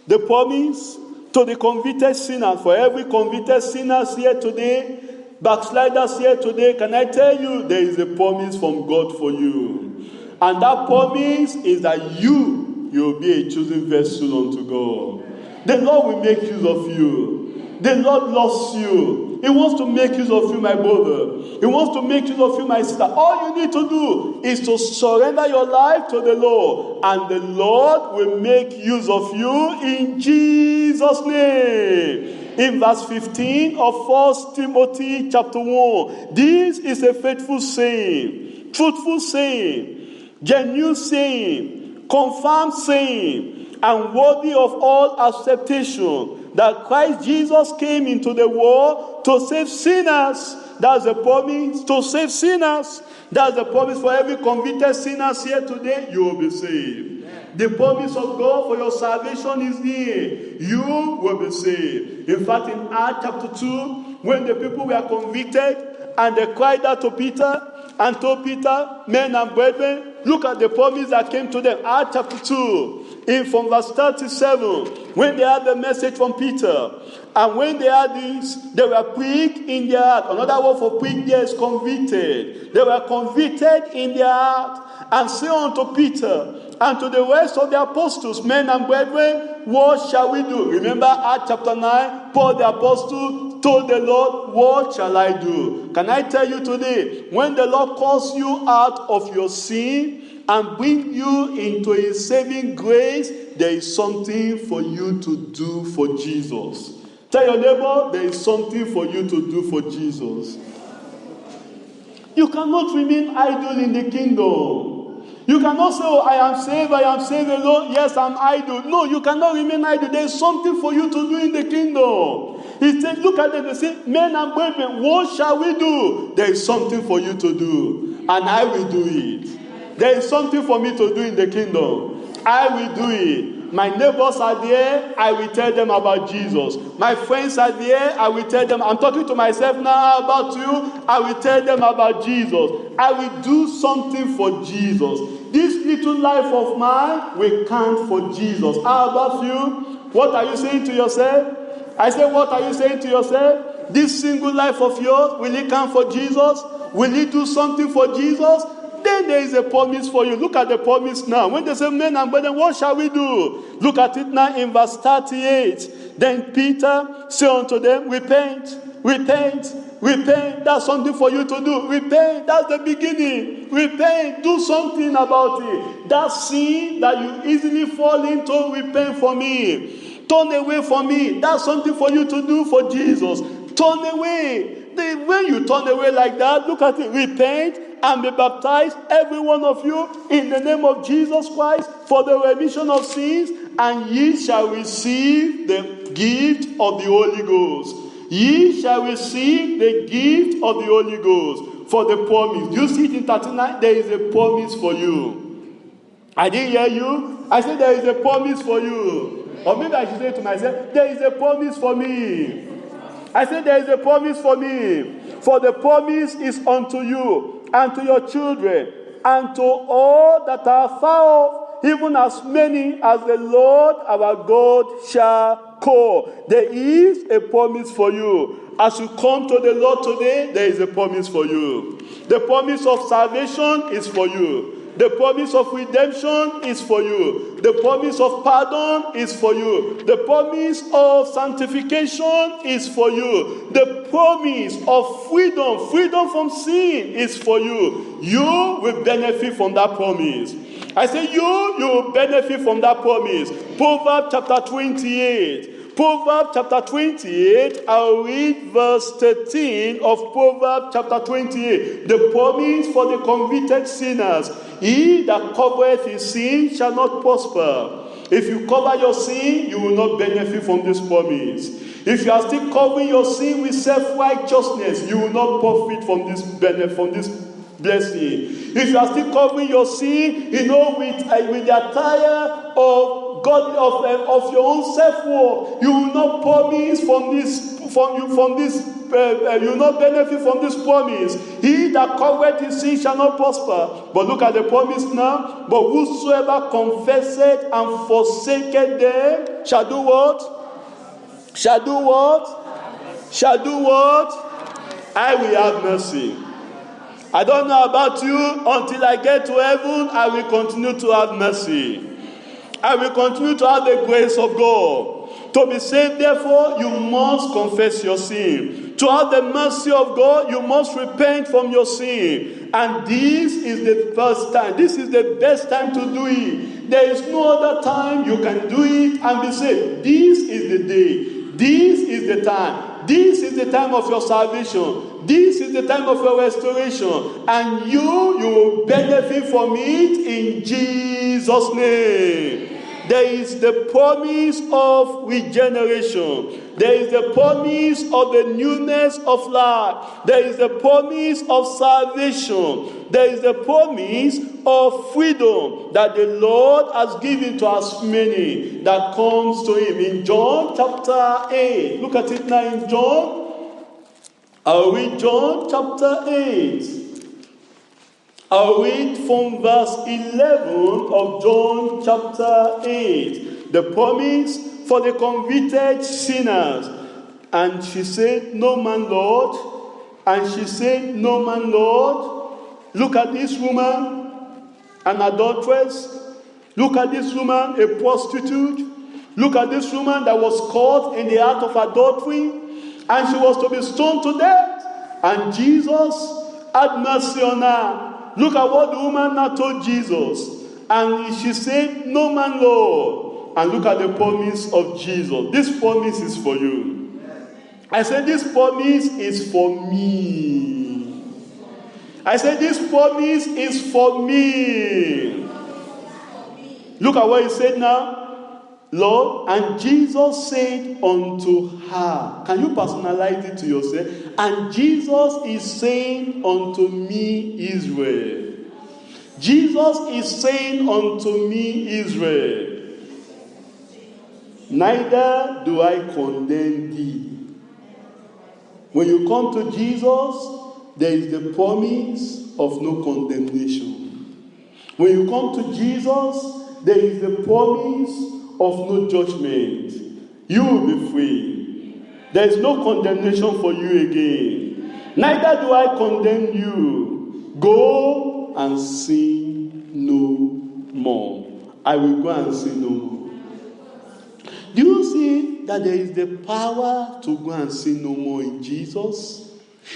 the promise to the convicted sinner. For every convicted sinner here today, backsliders here today, can I tell you, there is a promise from God for you. And that promise is that you will be a chosen vessel unto God. The Lord will make use of you. The Lord loves you. He wants to make use of you, my brother. He wants to make use of you, my sister. All you need to do is to surrender your life to the Lord. And the Lord will make use of you in Jesus' name. In verse 15 of 1 Timothy chapter 1. This is a faithful saying, truthful saying, genuine saying, confirmed saying, and worthy of all acceptation, that Christ Jesus came into the world to save sinners. That's the promise, to save sinners. That's the promise for every convicted sinner here today. You will be saved. The promise of God for your salvation is near. You will be saved. In fact, in Acts chapter 2, when the people were convicted and they cried out to Peter and told Peter, men and brethren, look at the promise that came to them. Acts chapter 2, from verse 37, when they had the message from Peter. And when they had this, they were pricked in their heart. Another word for pricked there is convicted. They were convicted in their heart. And say unto Peter and to the rest of the apostles, men and brethren, what shall we do? Remember Acts chapter 9, Paul the apostle told the Lord, what shall I do? Can I tell you today, when the Lord calls you out of your sin and bring you into his saving grace, there is something for you to do for Jesus. Tell your neighbor, there is something for you to do for Jesus. You cannot remain idle in the kingdom. You cannot say, oh, I am saved alone. Yes, I'm idle. No, you cannot remain idle. There is something for you to do in the kingdom. He said, look at them and say, men and women, what shall we do? There is something for you to do, and I will do it. There is something for me to do in the kingdom. I will do it. My neighbors are there, I will tell them about Jesus. My friends are there, I will tell them. I'm talking to myself now about you. I will tell them about Jesus. I will do something for Jesus. This little life of mine will count for Jesus. How about you? What are you saying to yourself? I say, what are you saying to yourself? This single life of yours, will it count for Jesus? Will it do something for Jesus? Then there is a promise for you. Look at the promise now. When they say, men and brethren, what shall we do? Look at it now in verse 38. Then Peter said unto them, repent, repent, repent. That's something for you to do. Repent. That's the beginning. Repent. Do something about it. That sin that you easily fall into, repent for me. Turn away from me. That's something for you to do for Jesus. Turn away. When you turn away like that, look at it. Repent and be baptized, every one of you, in the name of Jesus Christ, for the remission of sins, and ye shall receive the gift of the Holy Ghost. Ye shall receive the gift of the Holy Ghost for the promise. You see it in 39, there is a promise for you. I didn't hear you. I said there is a promise for you. Or maybe I should say to myself, there is a promise for me. I said there is a promise for me. For the promise is unto you, and to your children, and to all that are far off, even as many as the Lord our God shall call. There is a promise for you. As you come to the Lord today, there is a promise for you. The promise of salvation is for you. The promise of redemption is for you. The promise of pardon is for you. The promise of sanctification is for you. The promise of freedom from sin is for you. You will benefit from that promise. I say you will benefit from that promise. Proverbs chapter 28. Proverbs chapter 28, I'll read verse 13 of Proverbs chapter 28. The promise for the convicted sinners. He that covereth his sin shall not prosper. If you cover your sin, you will not benefit from this promise. If you are still covering your sin with self-righteousness, you will not profit from this benefit, from this blessing. If you are still covering your sin, with the attire of God of your own self-worth, you will not promise you will not benefit from this promise. He that covereth his sin shall not prosper. But look at the promise now. But whosoever confesseth and forsaketh them shall do what? Shall do what? Shall do what? I will have mercy. I don't know about you. Until I get to heaven, I will continue to have mercy. I will continue to have the grace of God. To be saved, therefore, you must confess your sin. To have the mercy of God, you must repent from your sin. And this is the first time. This is the best time to do it. There is no other time you can do it and be saved. This is the day. This is the time. This is the time of your salvation. This is the time of your restoration. And you will benefit from it in Jesus' name. There is the promise of regeneration. There is the promise of the newness of life. There is the promise of salvation. There is the promise of freedom that the Lord has given to as many that comes to him. In John chapter 8, look at it now in John I'll read John chapter 8. I'll read from verse 11 of John chapter 8. The promise for the convicted sinners. And she said, "No man, Lord." And she said, "No man, Lord." Look at this woman, an adulteress. Look at this woman, a prostitute. Look at this woman that was caught in the act of adultery. And she was to be stoned to death. And Jesus had mercy on her. Look at what the woman now told Jesus. And she said, "No man, Lord." And look at the promise of Jesus. This promise is for you. I said, this promise is for me. I said, this promise is for me. Look at what he said now. Lord, and Jesus said unto her. Can you personalize it to yourself? And Jesus is saying unto me, Israel. Jesus is saying unto me, Israel. Neither do I condemn thee. When you come to Jesus, there is the promise of no condemnation. When you come to Jesus, there is the promise of no judgment. You will be free. There is no condemnation for you again. Neither do I condemn you. Go and sin no more. I will go and sin no more. Do you see that there is the power to go and sin no more in Jesus?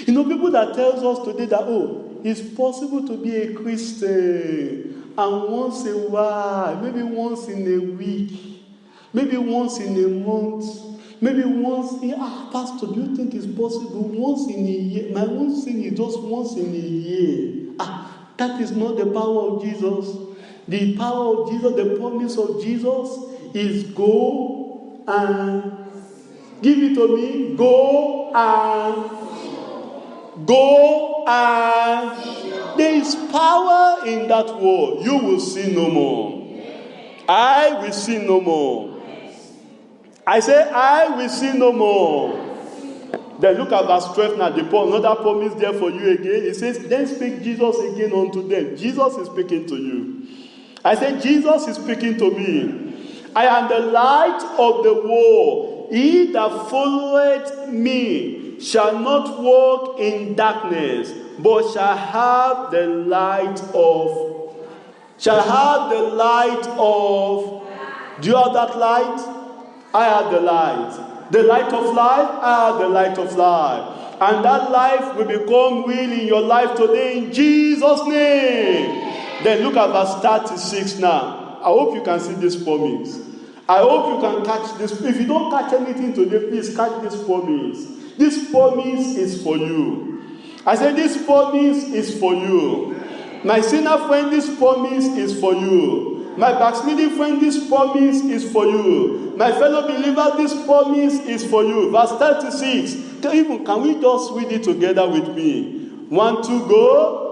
You know, people that tells us today that, it's possible to be a Christian, and once a while, maybe once in a week, maybe once in a month, maybe once in, Pastor, do you think it's possible once in a year? My own sin is just once in a year. That is not the power of Jesus. The power of Jesus, the promise of Jesus is go and give it to me. Go and there is power in that word. You will sin no more. I will sin no more. I say I will sin no more. Then look at verse 12 now. Another promise there for you again. It says, then speak Jesus again unto them. Jesus is speaking to you. I said, Jesus is speaking to me. I am the light of the world. He that followeth me shall not walk in darkness, but shall have the light of. Do you have that light? I have the light. The light of life, I have the light of life. And that life will become real in your life today in Jesus' name. Then look at verse 36 now. I hope you can see this promise. I hope you can catch this. If you don't catch anything today, please catch this promise. This promise is for you. I said this promise is for you. My sinner friend, this promise is for you. My backsliding friend, this promise is for you. My fellow believer, this promise is for you. Verse 36. Can we just read it together with me? 1, 2, go.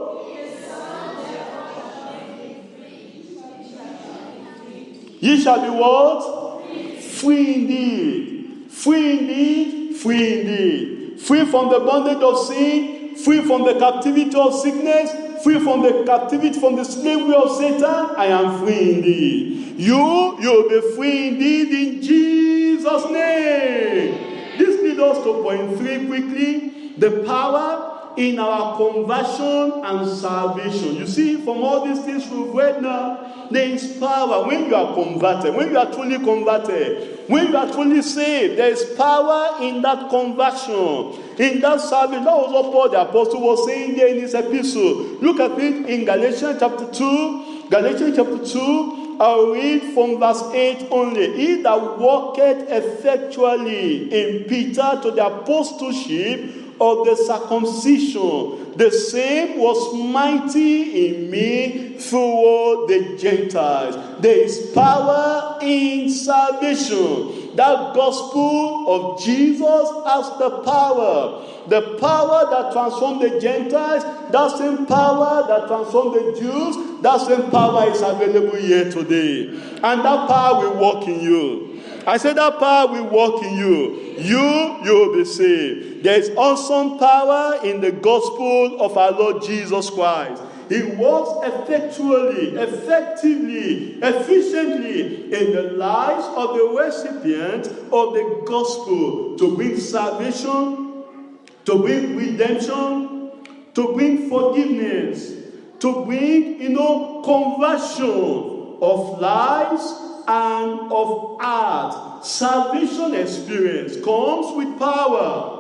Ye shall be what? Free indeed. Free indeed. Free indeed. Free from the bondage of sin. Free from the captivity of sickness. Free from the captivity, from the slavery of Satan. I am free indeed. You will be free indeed in Jesus' name. This leads us to point 3 quickly. The power in our conversion and salvation. You see, from all these things we've read now, there is power when you are converted, when you are truly converted, when you are truly saved. There is power in that conversion, in that salvation. That was what Paul the Apostle was saying there in his epistle. Look at it in Galatians chapter 2. Galatians chapter 2, I'll read from verse 8 only. He that walketh effectually in Peter to the apostleship of the circumcision, the same was mighty in me toward the Gentiles. There is power in salvation. That gospel of Jesus has the power. The power that transformed the Gentiles, that same power that transformed the Jews, that same power is available here today. And that power will work in you. I said that power will work in you. You will be saved. There is awesome power in the gospel of our Lord Jesus Christ. He works effectively, efficiently in the lives of the recipient of the gospel to bring salvation, to bring redemption, to bring forgiveness, to bring, conversion of lives and of heart. Salvation experience comes with power.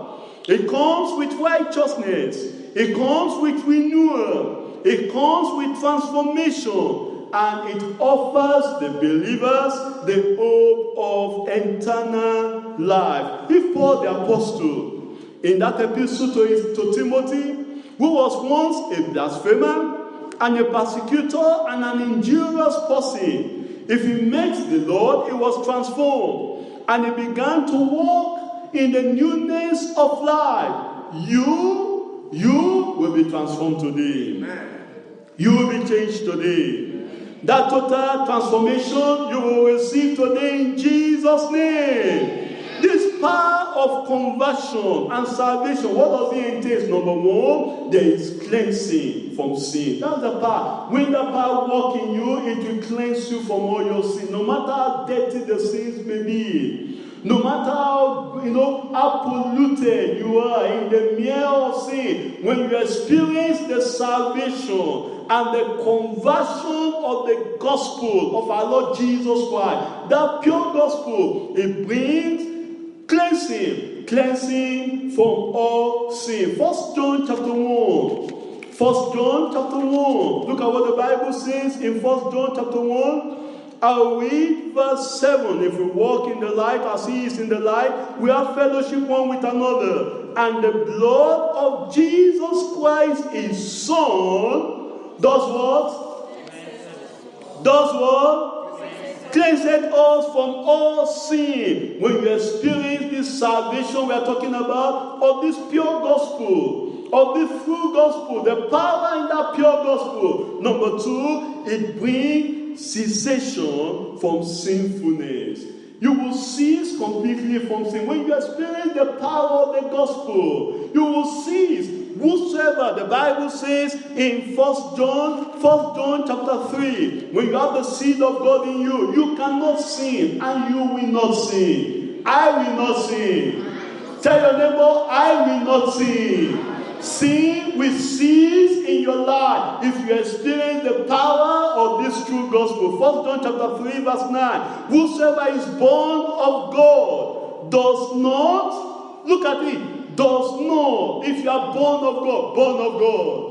It comes with righteousness. It comes with renewal. It comes with transformation, and it offers the believers the hope of eternal life. If Paul the Apostle, in that epistle to Timothy, who was once a blasphemer and a persecutor and an injurious person, if he met the Lord, he was transformed, and he began to walk in the newness of life. You will be transformed today. Amen. You will be changed today. That total transformation you will receive today in Jesus' name. This power of conversion and salvation, what does it entail? Number one, there is cleansing from sin. That's the power. When the power works in you, it will cleanse you from all your sin. No matter how dirty the sins may be. No matter how polluted you are in the mere of sin, when you experience the salvation and the conversion of the gospel of our Lord Jesus Christ, that pure gospel, it brings cleansing from all sin. 1 John chapter 1. 1 John chapter 1. Look at what the Bible says in 1 John chapter 1. I'll read verse 7. If we walk in the light as he is in the light, we have fellowship one with another. And the blood of Jesus Christ, his Son, does what? Does what? Cleansed us from all sin. When you experience this salvation we are talking about, of this pure gospel, of the full gospel, the power in that pure gospel. Number two, it brings cessation from sinfulness. You will cease completely from sin. When you experience the power of the gospel, you will cease. Whosoever, the Bible says in 1 John chapter 3, when you have the seed of God in you, you cannot sin, and you will not sin. I will not sin. Tell your neighbor, I will not sin. Sin will cease in your life if you experience the power of this true gospel. 1 John chapter 3 verse 9. Whosoever is born of God does not, look at it, does not, if you are born of God.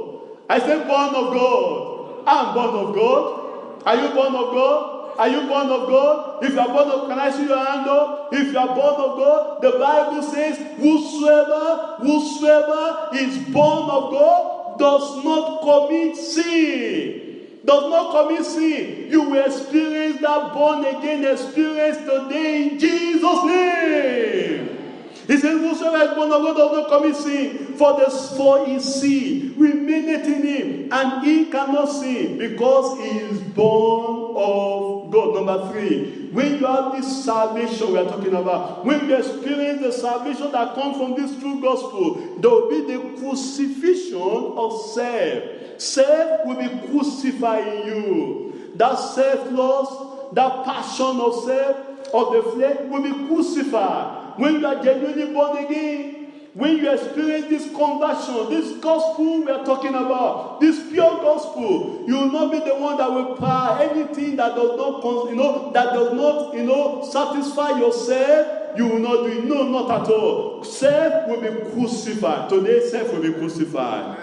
I say born of God. I'm born of God. Are you born of God? Are you born of God? If you are born of, can I see your hand up? If you are born of God, the Bible says, whosoever is born of God does not commit sin. Does not commit sin. You will experience that born again experience today in Jesus' name. He says, whosoever is born of God does not commit sin, for his seed remaineth in him, and he cannot sin because he is born of God. Number three, when you have this salvation we are talking about, when you experience the salvation that comes from this true gospel, there will be the crucifixion of self. Self will be crucified in you. That self-lust, that passion of self, of the flesh, will be crucified. When you are genuinely born again, when you experience this conversion, this gospel we are talking about, this pure gospel, you will not be the one that will pry anything that does not, satisfy yourself. You will not do it. No, not at all. Self will be crucified. Today, self will be crucified.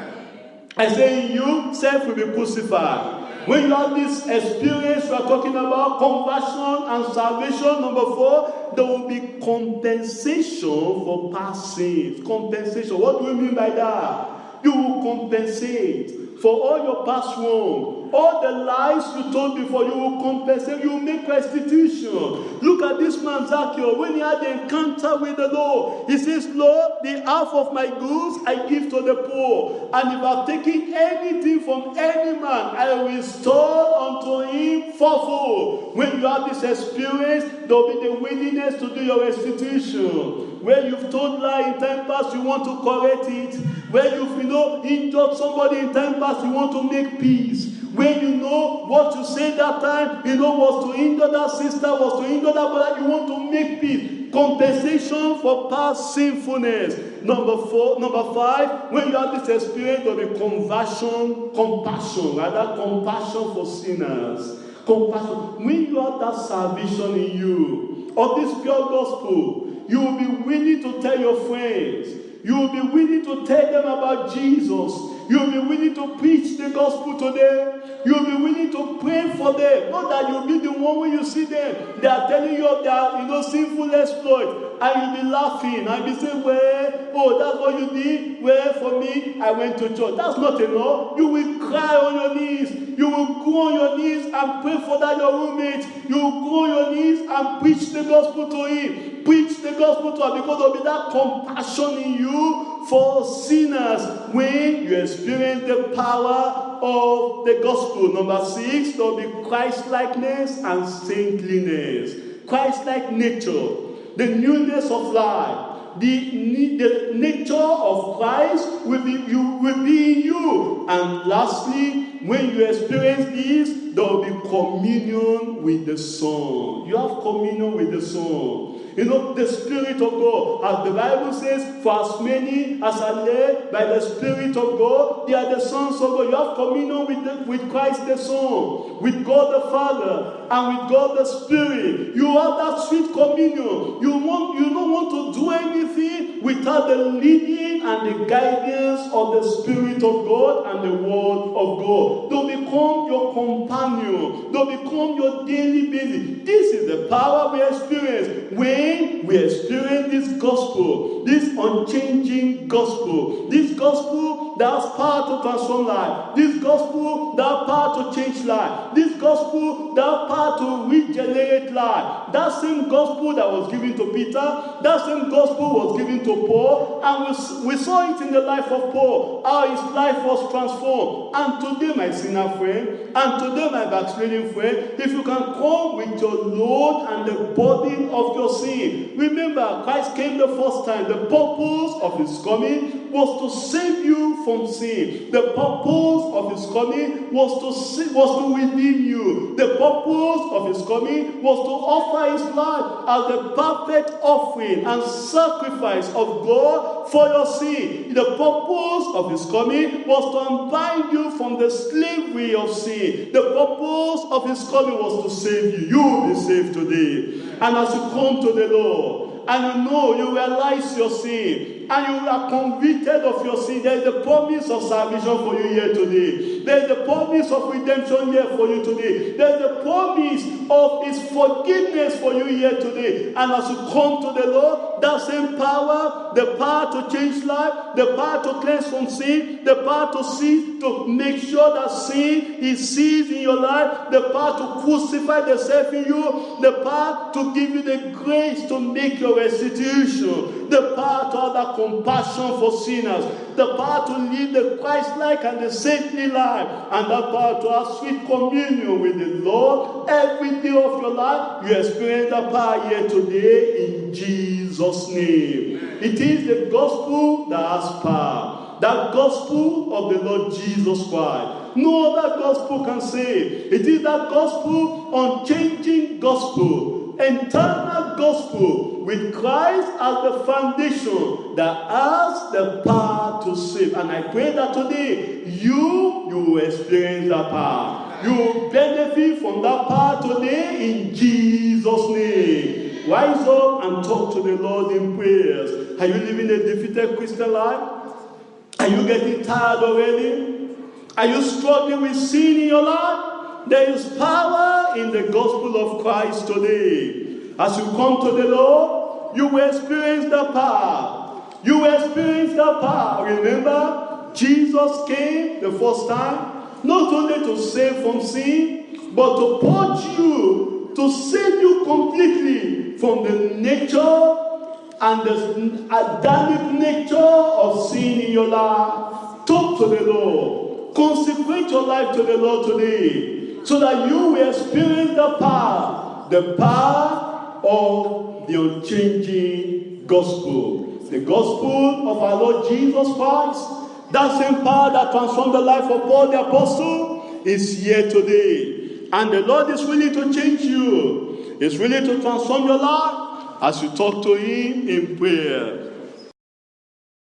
I say in you, self will be crucified. When you have this experience, we are talking about conversion and salvation. Number 4, there will be compensation for past sins. Compensation. What do we mean by that? You will compensate for all your past wrong. All the lies you told before, you will compensate, you will make restitution. Look at this man Zacchaeus, when he had the encounter with the Lord, he says, Lord, the half of my goods I give to the poor, and if I've taken anything from any man, I will restore unto him fourfold. When you have this experience, there will be the willingness to do your restitution. Where you've told lie in time past, you want to correct it. Where you've injured somebody in time past, you want to make peace. When you know what you said that time, was to injure that sister, was to injure that brother, you want to make peace. Compensation for past sinfulness. Number 5, when you have this experience of a compassion for sinners. Compassion. When you have that salvation in you, of this pure gospel, you will be willing to tell your friends. You will be willing to tell them about Jesus. You will be willing to preach the gospel to them. You will be willing to pray for them. Not that you'll be the one when you see them. They are telling you of their sinful exploit. And you'll be laughing. And you'll be saying, well, that's what you did. Well, for me, I went to church. That's not enough. You will cry on your knees. You will go on your knees and pray for that your roommate. You will go on your knees and preach the gospel to him. Preach the gospel to her, because there will be that compassion in you for sinners when you experience the power of the gospel. Number 6, there will be Christ-likeness and saintliness. Christ-like nature, the newness of life. The nature of Christ will be in you. And lastly, when you experience this, there will be communion with the Son. You have communion with the Son. The Spirit of God, as the Bible says, for as many as are led by the Spirit of God, they are the sons of God. You have communion with Christ the Son, with God the Father, and with God the Spirit. You have that sweet communion. You don't want to do anything without the leading and the guidance of the Spirit of God and the Word of God. They'll become your companion. They'll become your daily basis. This is the power we experience when we experience this gospel, this unchanging gospel, this gospel that has power to transform life, this gospel that has power to change life, this gospel that has power to regenerate life. That same gospel that was given to Peter, that same gospel was given to Paul, and we saw it in the life of Paul, how his life was transformed. And today, my sinner friend, and today, my backsliding friend, if you can come with your load and the burden of your sin. Remember, Christ came the first time. The purpose of his coming was to save you from sin. The purpose of his coming was to redeem you. The purpose of his coming was to offer his life as the perfect offering and sacrifice of God for your sin. The purpose of his coming was to unbind you from the slavery of sin. The purpose of his coming was to save you. You will be saved today. And as you come to the Lord, and you realize your sin, and you are convicted of your sin, there is a promise of salvation for you here today. There is a promise of redemption here for you today. There is a promise of his forgiveness for you here today. And as you come to the Lord, that same power, the power to change life, the power to cleanse from sin, the power to see, to make sure that sin is ceased in your life, the power to crucify the self in you, the power to give you the grace to make your restitution, the power to have that compassion for sinners, the power to live the Christ-like and the saintly life, and the power to have sweet communion with the Lord every day of your life. You experience that power here today in Jesus' name. It is the gospel that has power. That gospel of the Lord Jesus Christ. No other gospel can save. It is that gospel, unchanging gospel, eternal gospel, with Christ as the foundation that has the power to save. And I pray that today you will experience that power. You will benefit from that power today in Jesus' name. Rise up and talk to the Lord in prayers. Are you living a defeated Christian life? Are you getting tired already? Are you struggling with sin in your life? There is power in the gospel of Christ today. As you come to the Lord, you will experience the power. You will experience the power. Remember, Jesus came the first time, not only to save from sin, but to purge you, to save you completely from the nature and the Adamic nature of sin in your life. Talk to the Lord. Consecrate your life to the Lord today, so that you will experience the power of the unchanging gospel. The gospel of our Lord Jesus Christ, that same power that transformed the life of Paul the Apostle, is here today. And the Lord is willing to change you. He's willing to transform your life as you talk to Him in prayer.